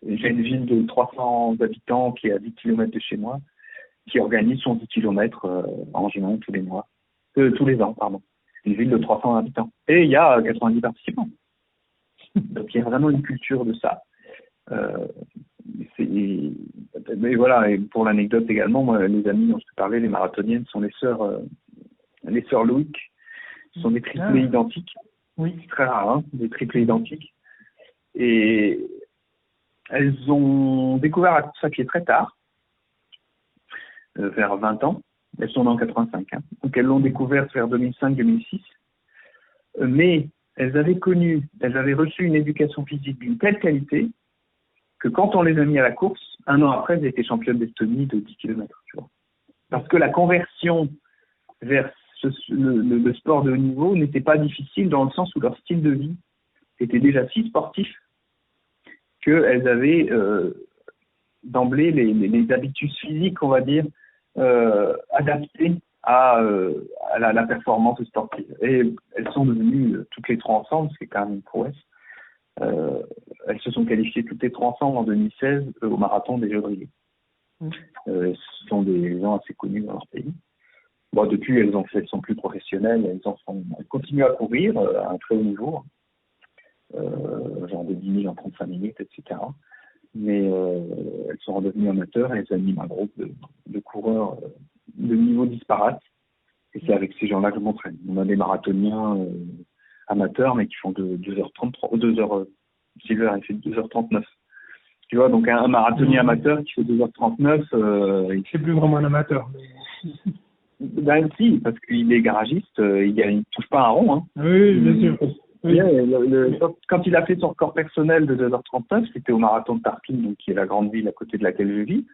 J'ai une ville de 300 habitants qui est à 10 km de chez moi, qui organise son 10 km en juin tous les ans, pardon. Une ville de 300 habitants. Et il y a 90 participants. Donc il y a vraiment une culture de ça. Mais voilà, et pour l'anecdote également, moi, les amis dont je te parlais, les marathoniennes, sont les sœurs Loïc. Ce sont des triplés identiques. Oui. C'est très rare, hein, des triplés identiques. Et elles ont découvert la course à pied très tard, vers 20 ans. Elles sont nées en 85. Hein. Donc elles l'ont découverte vers 2005-2006. Mais elles avaient reçu une éducation physique d'une telle qualité que quand on les a mis à la course, un an après, elles étaient championnes d'Estonie de 10 km. Tu vois. Parce que la conversion vers le sport de haut niveau n'était pas difficile dans le sens où leur style de vie était déjà si sportif qu'elles avaient d'emblée les habitudes physiques, on va dire, adaptées à la performance sportive. Et elles sont devenues toutes les trois ensemble, c'est quand même une prouesse. Elles se sont qualifiées toutes les trois ensemble en 2016 au marathon des Jeux de Rio. Ce sont des gens assez connus dans leur pays. Bon, depuis, elles sont plus professionnelles, elles continuent à courir à un très haut niveau, genre de 10 000 en 35 minutes, etc. Mais elles sont redevenues amateurs et elles animent un groupe de coureurs de niveau disparate. Et c'est avec ces gens-là que je m'entraîne. On a des marathoniens amateurs, mais qui font de 2h33, Silver, il fait 2h39. Tu vois, donc un marathonien amateur qui fait 2h39, c'est plus vraiment un amateur. Ben si, parce qu'il est garagiste, il touche pas un rond. Hein. Oui, bien sûr. Oui. Quand il a fait son record personnel de 2h39, c'était au marathon de Tartu, donc qui est la grande ville à côté de laquelle je vis.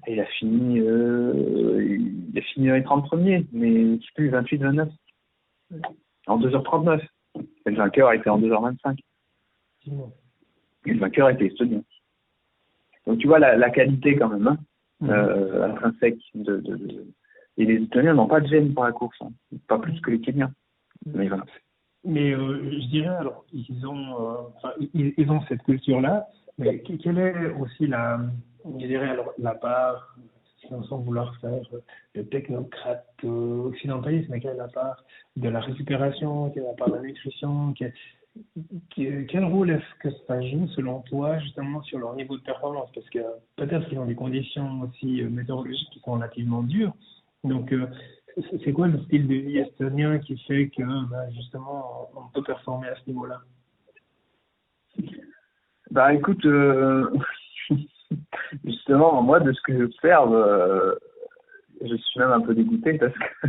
Et il a fini dans les 30 premiers, mais je sais plus, 28-29. En 2h39. Et le vainqueur était en 2h25. Et le vainqueur était estonien. Donc tu vois la qualité quand même, hein, intrinsèque Et les Estoniens n'ont pas de gêne pour la course, hein. Pas plus que les Kenyans. Mais voilà. Mais je dirais, alors, ils ont cette culture-là, mais quelle est aussi la part, sans vouloir faire le technocrate occidentalisme, mais quelle est la part de la récupération, quelle est la part de la nutrition, quel rôle est-ce que ça joue selon toi justement sur leur niveau de performance? Parce que peut-être qu'ils ont des conditions aussi météorologiques qui sont relativement dures. Donc, c'est quoi le style de vie estonien qui fait que, justement, on peut performer à ce niveau-là? Bah, écoute, justement, moi, de ce que j'observe, je suis même un peu dégoûté parce que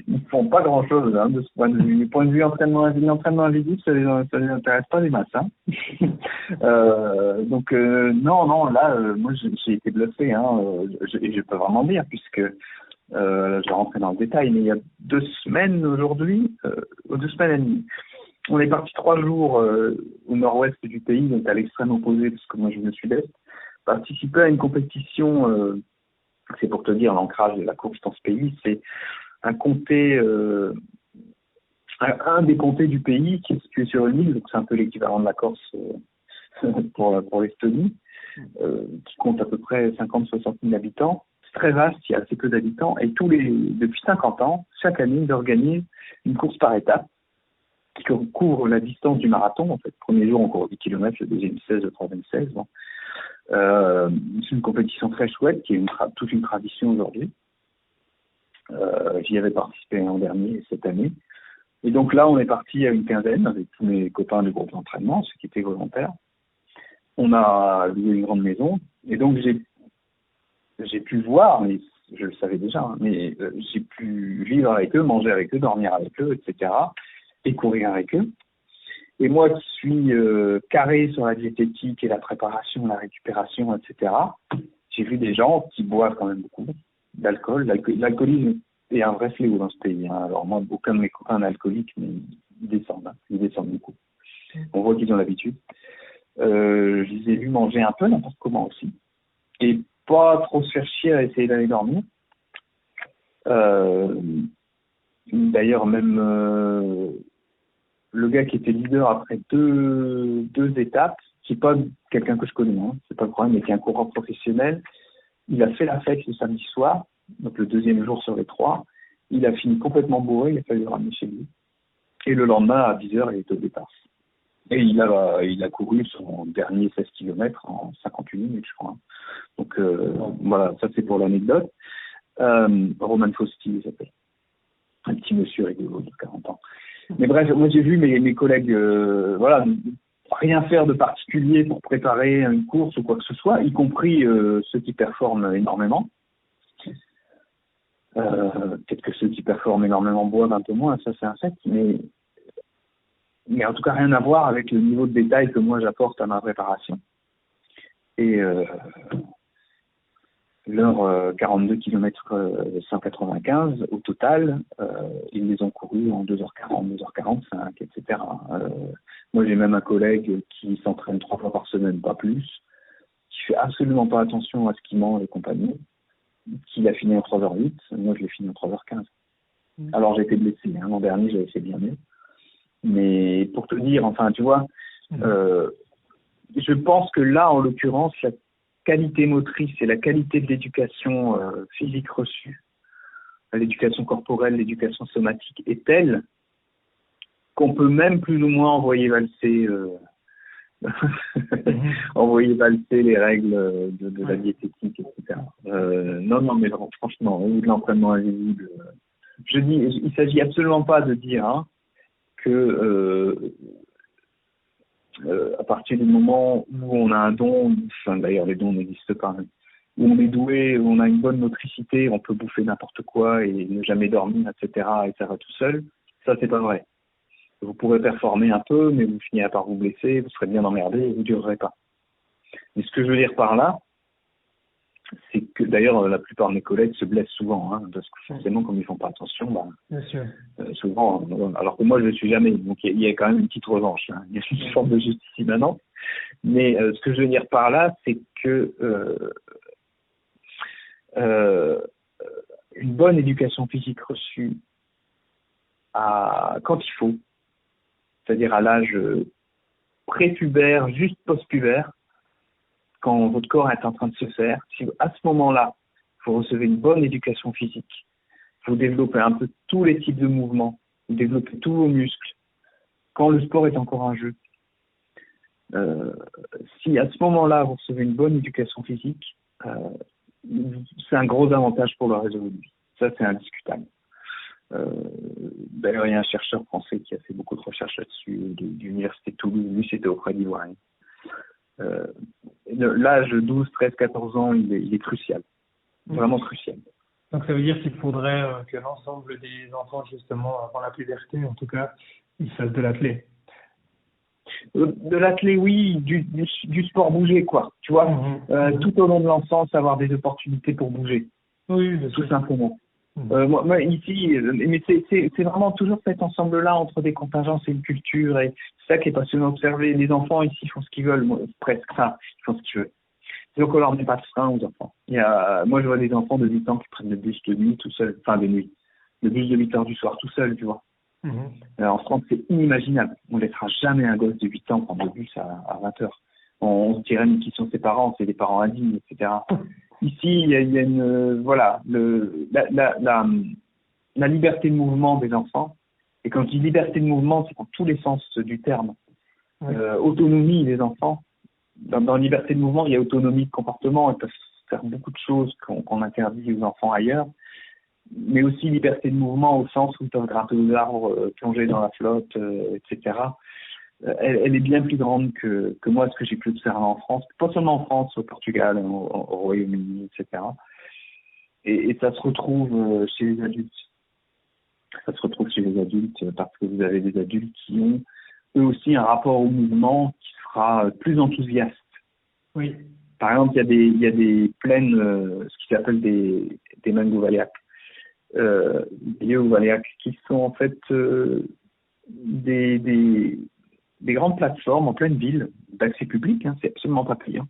ils font pas grand-chose, hein, de ce point de vue. Du point de vue entraînement invisible, ça les intéresse pas des masses. Hein. Donc, non, là, moi, j'ai été bluffé, hein, et je peux vraiment dire, puisque je vais rentrer dans le détail, mais il y a 2 semaines aujourd'hui, 2 semaines et demie, On est parti 3 jours au nord-ouest du pays, donc à l'extrême opposé, parce que moi je viens du sud-est, participer à une compétition, c'est pour te dire l'ancrage de la course dans ce pays, c'est un comté, un des comtés du pays qui est situé sur une île, donc c'est un peu l'équivalent de la Corse pour l'Estonie, qui compte à peu près 50-60 000 habitants. C'est très vaste, il y a assez peu d'habitants, et depuis 50 ans, chaque année, ils organisent une course par étapes qui couvre la distance du marathon. En fait, le premier jour, on court 10 km, le deuxième 16, le troisième 16. Bon. C'est une compétition très chouette qui est toute une tradition aujourd'hui. J'y avais participé l'an dernier et cette année. Et donc là, on est parti à une quinzaine avec tous mes copains du groupe d'entraînement, ceux qui étaient volontaires. On a loué une grande maison. Et donc, j'ai pu voir, mais je le savais déjà, hein, mais j'ai pu vivre avec eux, manger avec eux, dormir avec eux, etc. et courir avec eux. Et moi qui suis carré sur la diététique et la préparation, la récupération, etc., j'ai vu des gens qui boivent quand même beaucoup d'alcool. L'alcoolisme est un vrai fléau dans ce pays. Hein. Alors moi, aucun de mes copains n'est alcoolique, mais ils descendent. Hein. Ils descendent beaucoup. On voit qu'ils ont l'habitude. Je les ai vus manger un peu n'importe comment aussi. Et pas trop se faire chier à essayer d'aller dormir. D'ailleurs, même le gars qui était leader après deux étapes, qui n'est pas quelqu'un que je connais, hein, c'est pas le problème, mais qui est un coureur professionnel, il a fait la fête le samedi soir, donc le deuxième jour sur les 3, il a fini complètement bourré, il a fallu le ramener chez lui. Et le lendemain, à 10h, il était au départ. Et il a couru son dernier 16 km en 58 minutes, je crois. Donc voilà, ça c'est pour l'anecdote. Roman Fosti, il s'appelle. Un petit monsieur rigolo de 40 ans. Mais bref, moi j'ai vu mes collègues voilà, rien faire de particulier pour préparer une course ou quoi que ce soit, y compris ceux qui performent énormément. Peut-être que ceux qui performent énormément boivent un peu moins, ça c'est un fait, mais en tout cas rien à voir avec le niveau de détail que moi j'apporte à ma préparation. Et leur 42 km 195 au total, ils les ont courus en 2h40, 2h45, etc. Moi j'ai même un collègue qui s'entraîne 3 fois par semaine, pas plus, qui fait absolument pas attention à ce qu'il mange et compagnie, qui l'a fini en 3h08, moi je l'ai fini en 3h15. Alors j'ai été blessé, hein. L'an dernier j'avais fait bien mieux. Mais pour te dire, enfin tu vois, je pense que là en l'occurrence, la qualité motrice et la qualité de l'éducation physique reçue, l'éducation corporelle, l'éducation somatique est telle qu'on peut même plus ou moins envoyer valser envoyer valser les règles de la diététique, etc. Non, mais franchement, de l'entraînement invisible. Je dis, il s'agit absolument pas de dire hein, que à partir du moment où on a un don, enfin d'ailleurs les dons n'existent pas, mais où on est doué, où on a une bonne motricité, on peut bouffer n'importe quoi et ne jamais dormir, etc. et ça va tout seul, ça c'est pas vrai. Vous pourrez performer un peu, mais vous finirez par vous blesser, vous serez bien emmerdé et vous ne durerez pas. Mais ce que je veux dire par là, c'est que d'ailleurs la plupart de mes collègues se blessent souvent, hein, parce que forcément comme ils font pas attention, bien sûr. Souvent, alors que moi je ne le suis jamais, donc il y a quand même une petite revanche, hein. Il y a une forme de justice immanente. Mais ce que je veux dire par là, c'est que une bonne éducation physique reçue quand il faut, c'est-à-dire à l'âge prépubère, juste post-pubère, quand votre corps est en train de se faire, si à ce moment-là, vous recevez une bonne éducation physique, vous développez un peu tous les types de mouvements, vous développez tous vos muscles, quand le sport est encore un jeu. Si à ce moment-là, vous recevez une bonne éducation physique, c'est un gros avantage pour le reste de votre vie. Ça, c'est indiscutable. D'ailleurs, il y a un chercheur français qui a fait beaucoup de recherches là-dessus, de l'université de Toulouse, lui c'était auprès d'Ivoirien. L'âge 12, 13, 14 ans, il est crucial, vraiment crucial. Donc ça veut dire qu'il faudrait que l'ensemble des enfants, justement, avant la puberté, en tout cas, ils fassent de l'athlé. De l'athlé, oui, du sport bouger, quoi. Tu vois, tout au long de l'enfance, avoir des opportunités pour bouger. Oui, tout simplement. Moi, ici, mais c'est vraiment toujours cet ensemble-là entre des contingences et une culture, et c'est ça qui est passionnant d'observer. Les enfants ici font ce qu'ils veulent, presque, enfin, ils font ce qu'ils veulent. Donc on leur met pas de frein aux enfants. Moi je vois des enfants de 8 ans qui prennent le bus de nuit tout seul, enfin de nuit, le bus de 8 heures du soir tout seul, tu vois. En France c'est inimaginable. On ne laissera jamais un gosse de 8 ans prendre le bus à 20 heures. On se dirait mais qui sont ses parents, c'est des parents indignes, etc. Ici il y a une voilà la liberté de mouvement des enfants. Et quand je dis liberté de mouvement, c'est dans tous les sens du terme. Autonomie des enfants. Dans liberté de mouvement, il y a autonomie de comportement. Ils peuvent faire beaucoup de choses qu'on interdit aux enfants ailleurs. Mais aussi liberté de mouvement au sens où ils peuvent grimper aux arbres, plonger dans la flotte, etc. Elle est bien plus grande que moi, ce que j'ai pu observer en France. Pas seulement en France, au Portugal, au Royaume-Uni, etc. Et ça se retrouve chez les adultes. Ça se retrouve chez les adultes parce que vous avez des adultes qui ont eux aussi un rapport au mouvement qui sera plus enthousiaste. Oui. Par exemple, il y a des plaines, ce qui s'appelle des mangovaliacs, des yeovaliacs, qui sont en fait des grandes plateformes en pleine ville, d'accès public, hein, c'est absolument pas payant.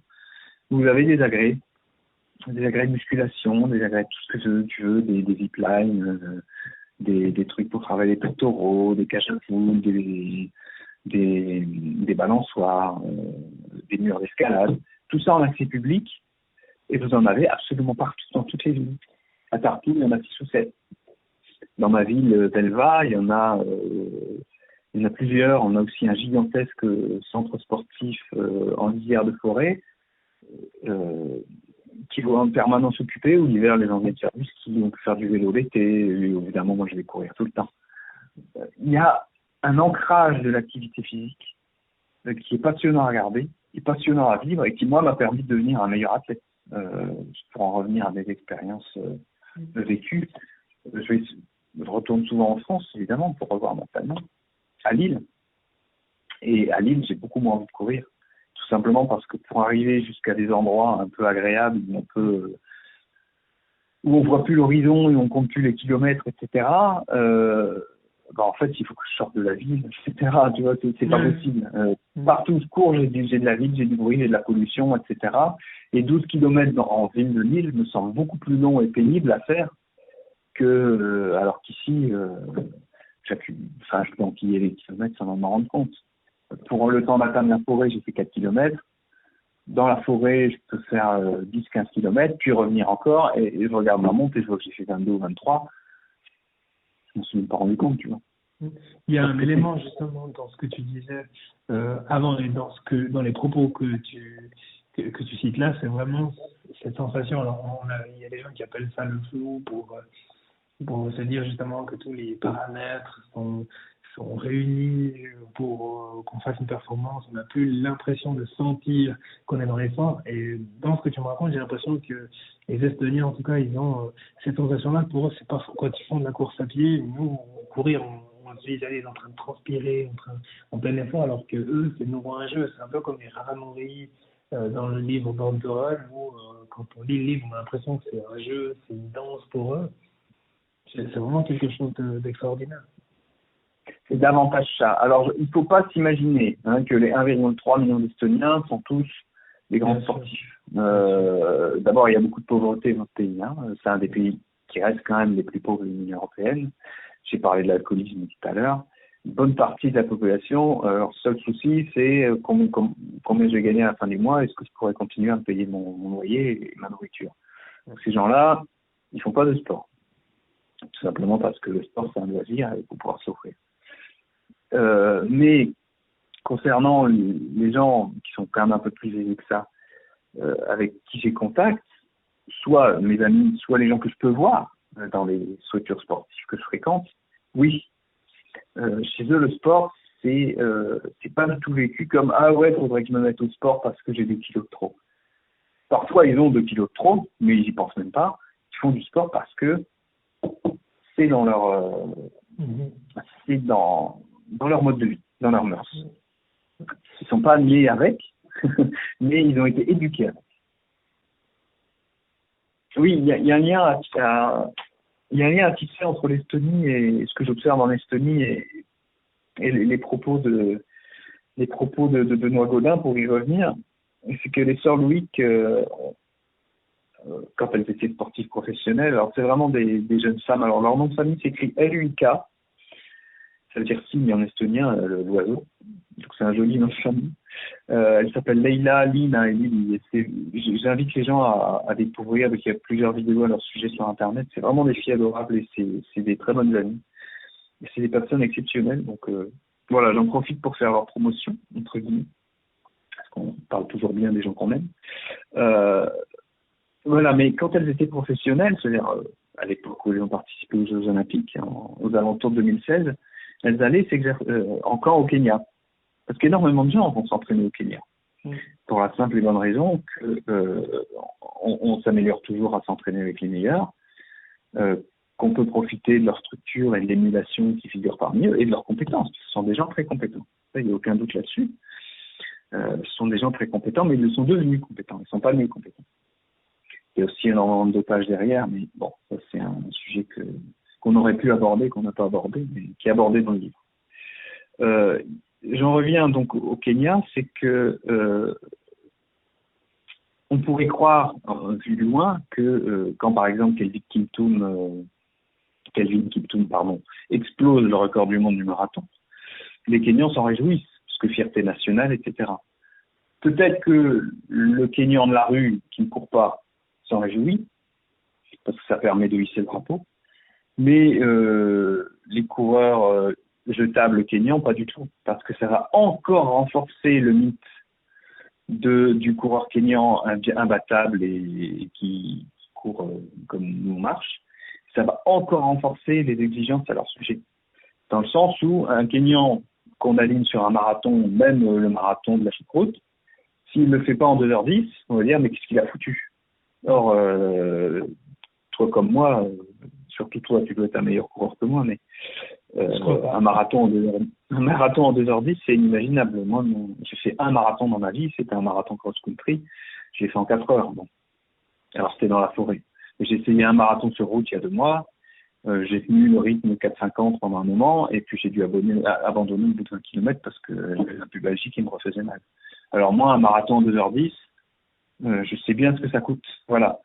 Vous avez des agrès de musculation, des agrès de tout ce que tu veux, des ziplines, des trucs pour travailler les pectoraux, des cages à poules, des balançoires, des murs d'escalade, tout ça en accès public, et vous en avez absolument partout, dans toutes les villes. À Tartu, il y en a 6 ou 7. Dans ma ville d'Elva, il y en a plusieurs. On a aussi un gigantesque centre sportif en lisière de forêt qui doit en permanence occupé, où l'hiver, les gens viennent faire du ski, on peut faire du vélo l'été, et évidemment, moi je vais courir tout le temps. Il y a un ancrage de l'activité physique qui est passionnant à regarder, qui est passionnant à vivre et qui, moi, m'a permis de devenir un meilleur athlète. Pour en revenir à mes expériences vécues, je retourne souvent en France, évidemment, pour revoir ma famille, à Lille. Et à Lille, j'ai beaucoup moins envie de courir. Tout simplement parce que pour arriver jusqu'à des endroits un peu agréables, où on voit plus l'horizon et on compte plus les kilomètres, etc., en fait, il faut que je sorte de la ville, etc. Tu vois, c'est pas possible. Partout où je cours, j'ai de la ville, j'ai du bruit, j'ai de la pollution, etc. Et 12 kilomètres en ville de Lille me semble beaucoup plus long et pénible à faire que, alors qu'ici, je peux enquiller les kilomètres sans m'en rendre compte. Pour le temps d'atteindre la forêt, j'ai fait 4 kilomètres. Dans la forêt, je peux faire 10-15 kilomètres, puis revenir encore, et je regarde ma montre et je vois que j'ai fait 22 ou 23. Je m'en suis même pas rendu compte, tu vois. Il y a un élément justement dans ce que tu disais avant et dans les propos que tu cites là, c'est vraiment cette sensation. Alors il y a des gens qui appellent ça le flou pour se dire justement que tous les paramètres sont réunis pour qu'on fasse une performance. On n'a plus l'impression de sentir qu'on est dans l'effort. Et dans ce que tu me racontes, j'ai l'impression que les Estoniens, en tout cas, ils ont cette sensation-là. Pour eux, c'est pas quand ils font de la course à pied. Nous, courir, on se dit, allez, ils sont en train de transpirer, en plein effort, alors que eux, c'est nouveau un jeu. C'est un peu comme les Raramuri dans le livre Born to Run, où quand on lit le livre, on a l'impression que c'est un jeu, c'est une danse pour eux. C'est vraiment quelque chose d'extraordinaire. C'est davantage ça. Alors, il ne faut pas s'imaginer que les 1,3 million d'Estoniens sont tous des grands sportifs. D'abord, il y a beaucoup de pauvreté dans ce pays. C'est un des pays qui reste quand même les plus pauvres de l'Union européenne. J'ai parlé de l'alcoolisme tout à l'heure. Une bonne partie de la population, leur seul souci, c'est combien je vais gagner à la fin du mois, est-ce que je pourrais continuer à me payer mon loyer et ma nourriture. Donc, ces gens-là, ils ne font pas de sport. Tout simplement parce que le sport, c'est un loisir et il faut pouvoir s'offrir. Mais concernant les gens qui sont quand même un peu plus aisés que ça, avec qui j'ai contact, soit mes amis, soit les gens que je peux voir dans les structures sportives que je fréquente, oui, chez eux le sport c'est pas du tout vécu comme ah ouais, faudrait que je me mette au sport parce que j'ai 2 kilos de trop. Parfois ils ont 2 kilos de trop, mais ils y pensent même pas. Ils font du sport parce que c'est dans leur dans leur mode de vie, dans leur mœurs. Ils sont pas nés avec, mais ils ont été éduqués avec. Oui, il y a un lien il y a un lien à tisser entre l'Estonie et ce que j'observe en Estonie et les propos de Benoît Gaudin, pour y revenir. C'est que les sœurs Louick, quand elles étaient sportives professionnelles, alors c'est vraiment des jeunes femmes. Alors leur nom de famille s'écrit Luik, ça veut dire cygne en estonien, l'oiseau. Donc c'est un joli nom de famille. Elle s'appelle Leila, Lina et Lily. J'invite les gens à découvrir, parce qu'il y a plusieurs vidéos à leur sujet sur Internet. C'est vraiment des filles adorables et c'est des très bonnes amies. Et c'est des personnes exceptionnelles. Donc voilà, j'en profite pour faire leur promotion, entre guillemets. Parce qu'on parle toujours bien des gens qu'on aime. Voilà, mais quand elles étaient professionnelles, c'est-à-dire à l'époque où elles ont participé aux Jeux Olympiques, aux alentours de 2016, elles allaient en camp au Kenya. Parce qu'énormément de gens vont s'entraîner au Kenya. Pour la simple et bonne raison qu'on s'améliore toujours à s'entraîner avec les meilleurs, qu'on peut profiter de leur structure et de l'émulation qui figure parmi eux et de leurs compétences. Ce sont des gens très compétents. Ça, il n'y a aucun doute là-dessus. Ce sont des gens très compétents, mais ils sont devenus compétents. Ils ne sont pas nés compétents. Il y a aussi énormément de dopage derrière, mais bon, ça c'est un sujet qu'on aurait pu aborder, qu'on n'a pas abordé, mais qui est abordé dans le livre. J'en reviens donc au Kenya, c'est que on pourrait croire, vu de loin, que quand par exemple Kelvin Kiptoum, explose le record du monde du marathon, les Kenyans s'en réjouissent, parce que fierté nationale, etc. Peut-être que le Kenyan de la rue qui ne court pas s'en réjouit, parce que ça permet de hisser le drapeau, mais les coureurs jetables kenyans, pas du tout, parce que ça va encore renforcer le mythe du coureur kenyan imbattable et qui court comme nous on marche. Ça va encore renforcer les exigences à leur sujet. Dans le sens où un Kenyan qu'on aligne sur un marathon, même le marathon de la choucroute, s'il ne le fait pas en 2h10, on va dire mais qu'est-ce qu'il a foutu? Or, toi comme moi, surtout toi, tu dois être un meilleur coureur que moi, mais un marathon en 2h10, c'est inimaginable. Moi, j'ai fait un marathon dans ma vie, c'était un marathon cross-country, j'ai fait en 4 heures. Bon. Alors, c'était dans la forêt. J'ai essayé un marathon sur route il y a 2 mois, j'ai tenu le rythme 4,50 pendant un moment, et puis j'ai dû abandonner au bout de 20 km parce que j'avais la pubalgie qui me refaisait mal. Alors moi, un marathon en 2h10, je sais bien ce que ça coûte. Voilà.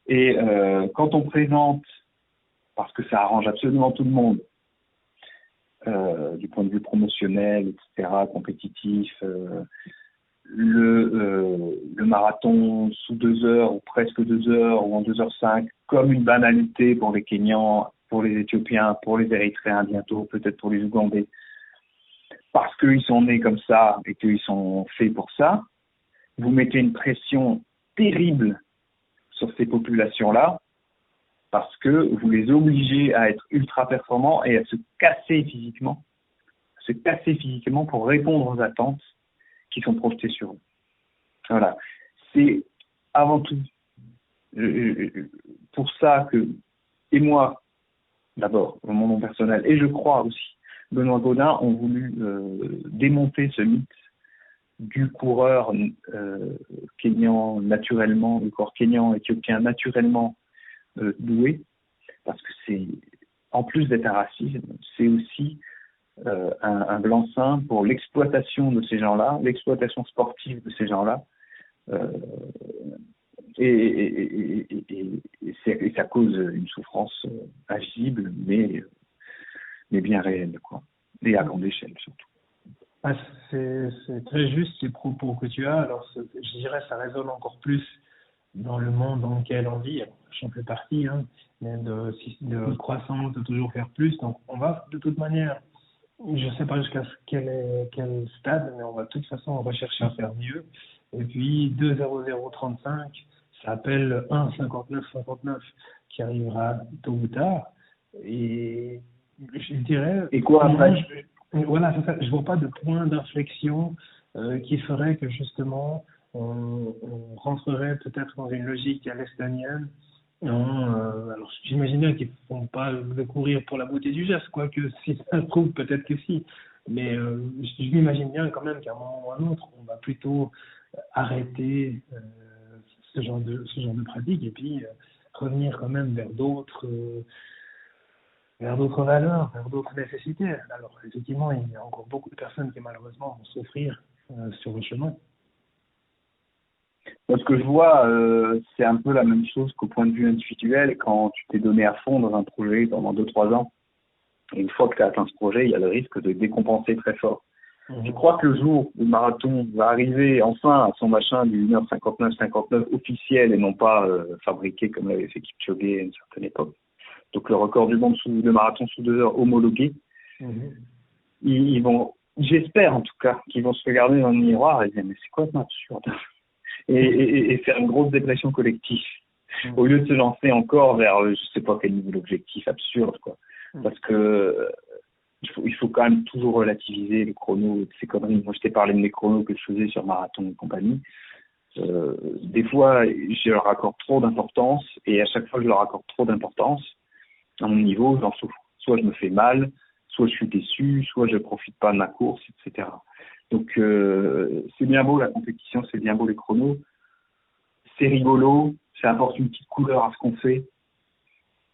Et quand on présente, parce que ça arrange absolument tout le monde, du point de vue promotionnel, etc., compétitif, le marathon sous 2 heures ou presque 2 heures ou en 2h05 comme une banalité pour les Kenyans, pour les Éthiopiens, pour les Érythréens bientôt, peut-être pour les Ougandais, parce qu'ils sont nés comme ça et qu'ils sont faits pour ça, vous mettez une pression terrible sur ces populations-là parce que vous les obligez à être ultra performants et à se casser physiquement pour répondre aux attentes qui sont projetées sur eux. Voilà. C'est avant tout pour ça que, et moi, d'abord, dans mon nom personnel, et je crois aussi, Benoît Gaudin ont voulu démonter ce mythe du coureur kenyan naturellement, du coureur kenyan éthiopien naturellement doué, parce que c'est, en plus d'être un racisme, c'est aussi un blanc-seing pour l'exploitation de ces gens-là, l'exploitation sportive de ces gens-là, et ça cause une souffrance invisible, mais bien réelle, quoi, et à grande échelle surtout. Ah, c'est très juste ces propos que tu as. Alors, je dirais ça résonne encore plus dans le monde dans lequel on vit. J'en fais partie, mais de croissance, de toujours faire plus. Donc, on va de toute manière, je ne sais pas jusqu'à quel stade, mais on va de toute façon rechercher à faire mieux. Et puis, 2.0035, ça appelle 1.59.59 qui arrivera tôt ou tard. Et je dirais... Et quoi après? Voilà, c'est ça. Je ne vois pas de point d'inflexion qui ferait que justement on rentrerait peut-être dans une logique à l'estonienne. Alors j'imagine bien qu'ils ne font pas de courir pour la beauté du geste, quoique si ça se trouve peut-être que si. Mais je m'imagine bien quand même qu'à un moment ou à un autre, on va plutôt arrêter ce genre de pratique et puis revenir quand même vers d'autres vers d'autres valeurs, vers d'autres nécessités. Alors, effectivement, il y a encore beaucoup de personnes qui, malheureusement, vont souffrir sur le chemin. Moi, ce que je vois, c'est un peu la même chose qu'au point de vue individuel, quand tu t'es donné à fond dans un projet pendant 2-3 ans. Et une fois que tu as atteint ce projet, il y a le risque de décompenser très fort. Je crois que le jour où le marathon va arriver enfin à son machin du 1h59-59 officiel et non pas fabriqué comme l'avait fait Kipchoge à une certaine époque. Donc le record du monde de marathon sous 2 heures homologué. Ils vont, j'espère en tout cas, qu'ils vont se regarder dans le miroir et dire mais c'est quoi ce absurde et faire une grosse dépression collective. Au lieu de se lancer encore vers je sais pas quel niveau d'objectif absurde quoi. Parce que il faut quand même toujours relativiser les chronos de ces conneries. Moi, je t'ai parlé de mes chronos que je faisais sur marathon et compagnie. Des fois, je leur accorde trop d'importance et à chaque fois que je leur accorde trop d'importance, à mon niveau, j'en souffre. Soit je me fais mal, soit je suis déçu, soit je profite pas de ma course, etc. Donc, c'est bien beau la compétition, c'est bien beau les chronos. C'est rigolo, ça apporte une petite couleur à ce qu'on fait.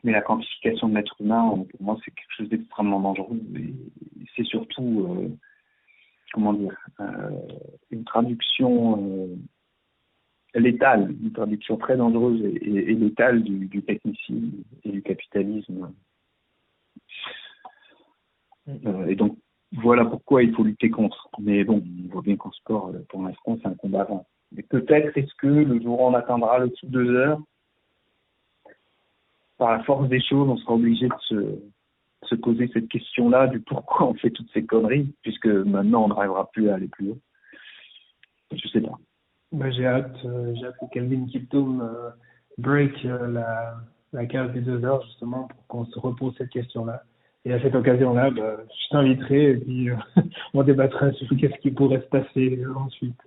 Mais la quantification de l'être humain, pour moi, c'est quelque chose d'extrêmement dangereux. Et c'est surtout, une traduction létale, une traduction très dangereuse et létale du technicisme et du capitalisme. Et donc, voilà pourquoi il faut lutter contre. Mais bon, on voit bien qu'en sport, pour l'instant, c'est un combat avant. Mais peut-être est-ce que le jour où on atteindra le sous 2 heures, par la force des choses, on sera obligé de se poser cette question-là du pourquoi on fait toutes ces conneries, puisque maintenant on n'arrivera plus à aller plus haut. Je sais pas. J'ai hâte que Kelvin Kiptoum break la case des 2 heures, justement, pour qu'on se repose cette question-là. Et à cette occasion-là, je t'inviterai et puis on débattra sur qu'est-ce qui pourrait se passer ensuite.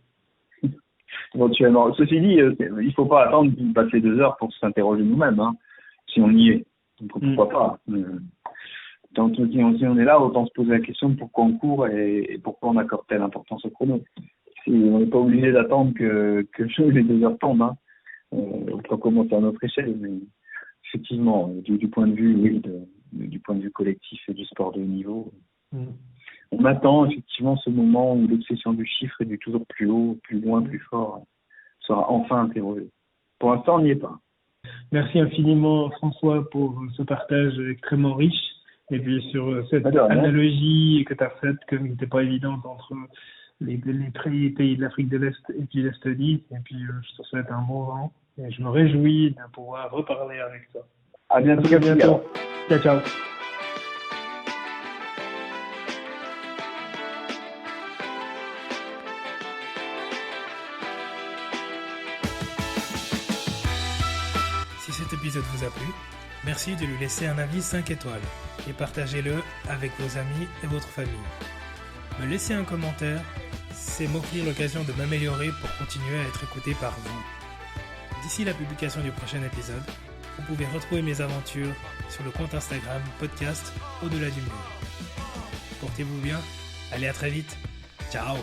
Éventuellement. Ceci dit, il faut pas attendre de passer 2 heures pour s'interroger nous-mêmes, hein, si on y est. Donc pourquoi pas. Tant que si on est là, autant se poser la question de pourquoi on court et pourquoi on accorde telle importance au chrono. On n'est pas obligé d'attendre que les 2 heures tombent. Hein. On peut commencer à notre échelle, mais effectivement, du point de vue, oui, du point de vue collectif et du sport de haut niveau, on attend effectivement ce moment où l'obsession du chiffre et du toujours plus haut, plus loin, plus fort sera enfin interrogée. Pour l'instant, on n'y est pas. Merci infiniment François pour ce partage extrêmement riche et puis sur cette analogie que tu as faite, qui n'était pas évidente entre les pays de l'Afrique de l'Est et puis l'Estonie. Et puis je te souhaite un bon vent et je me réjouis de pouvoir reparler avec toi. À bientôt. Ciao, ciao. Si cet épisode vous a plu, merci de lui laisser un avis 5 étoiles et partagez-le avec vos amis et votre famille. Me laisser un commentaire, c'est m'offrir l'occasion de m'améliorer pour continuer à être écouté par vous. D'ici la publication du prochain épisode, vous pouvez retrouver mes aventures sur le compte Instagram podcast Au-delà du mur. Portez-vous bien, allez à très vite, ciao.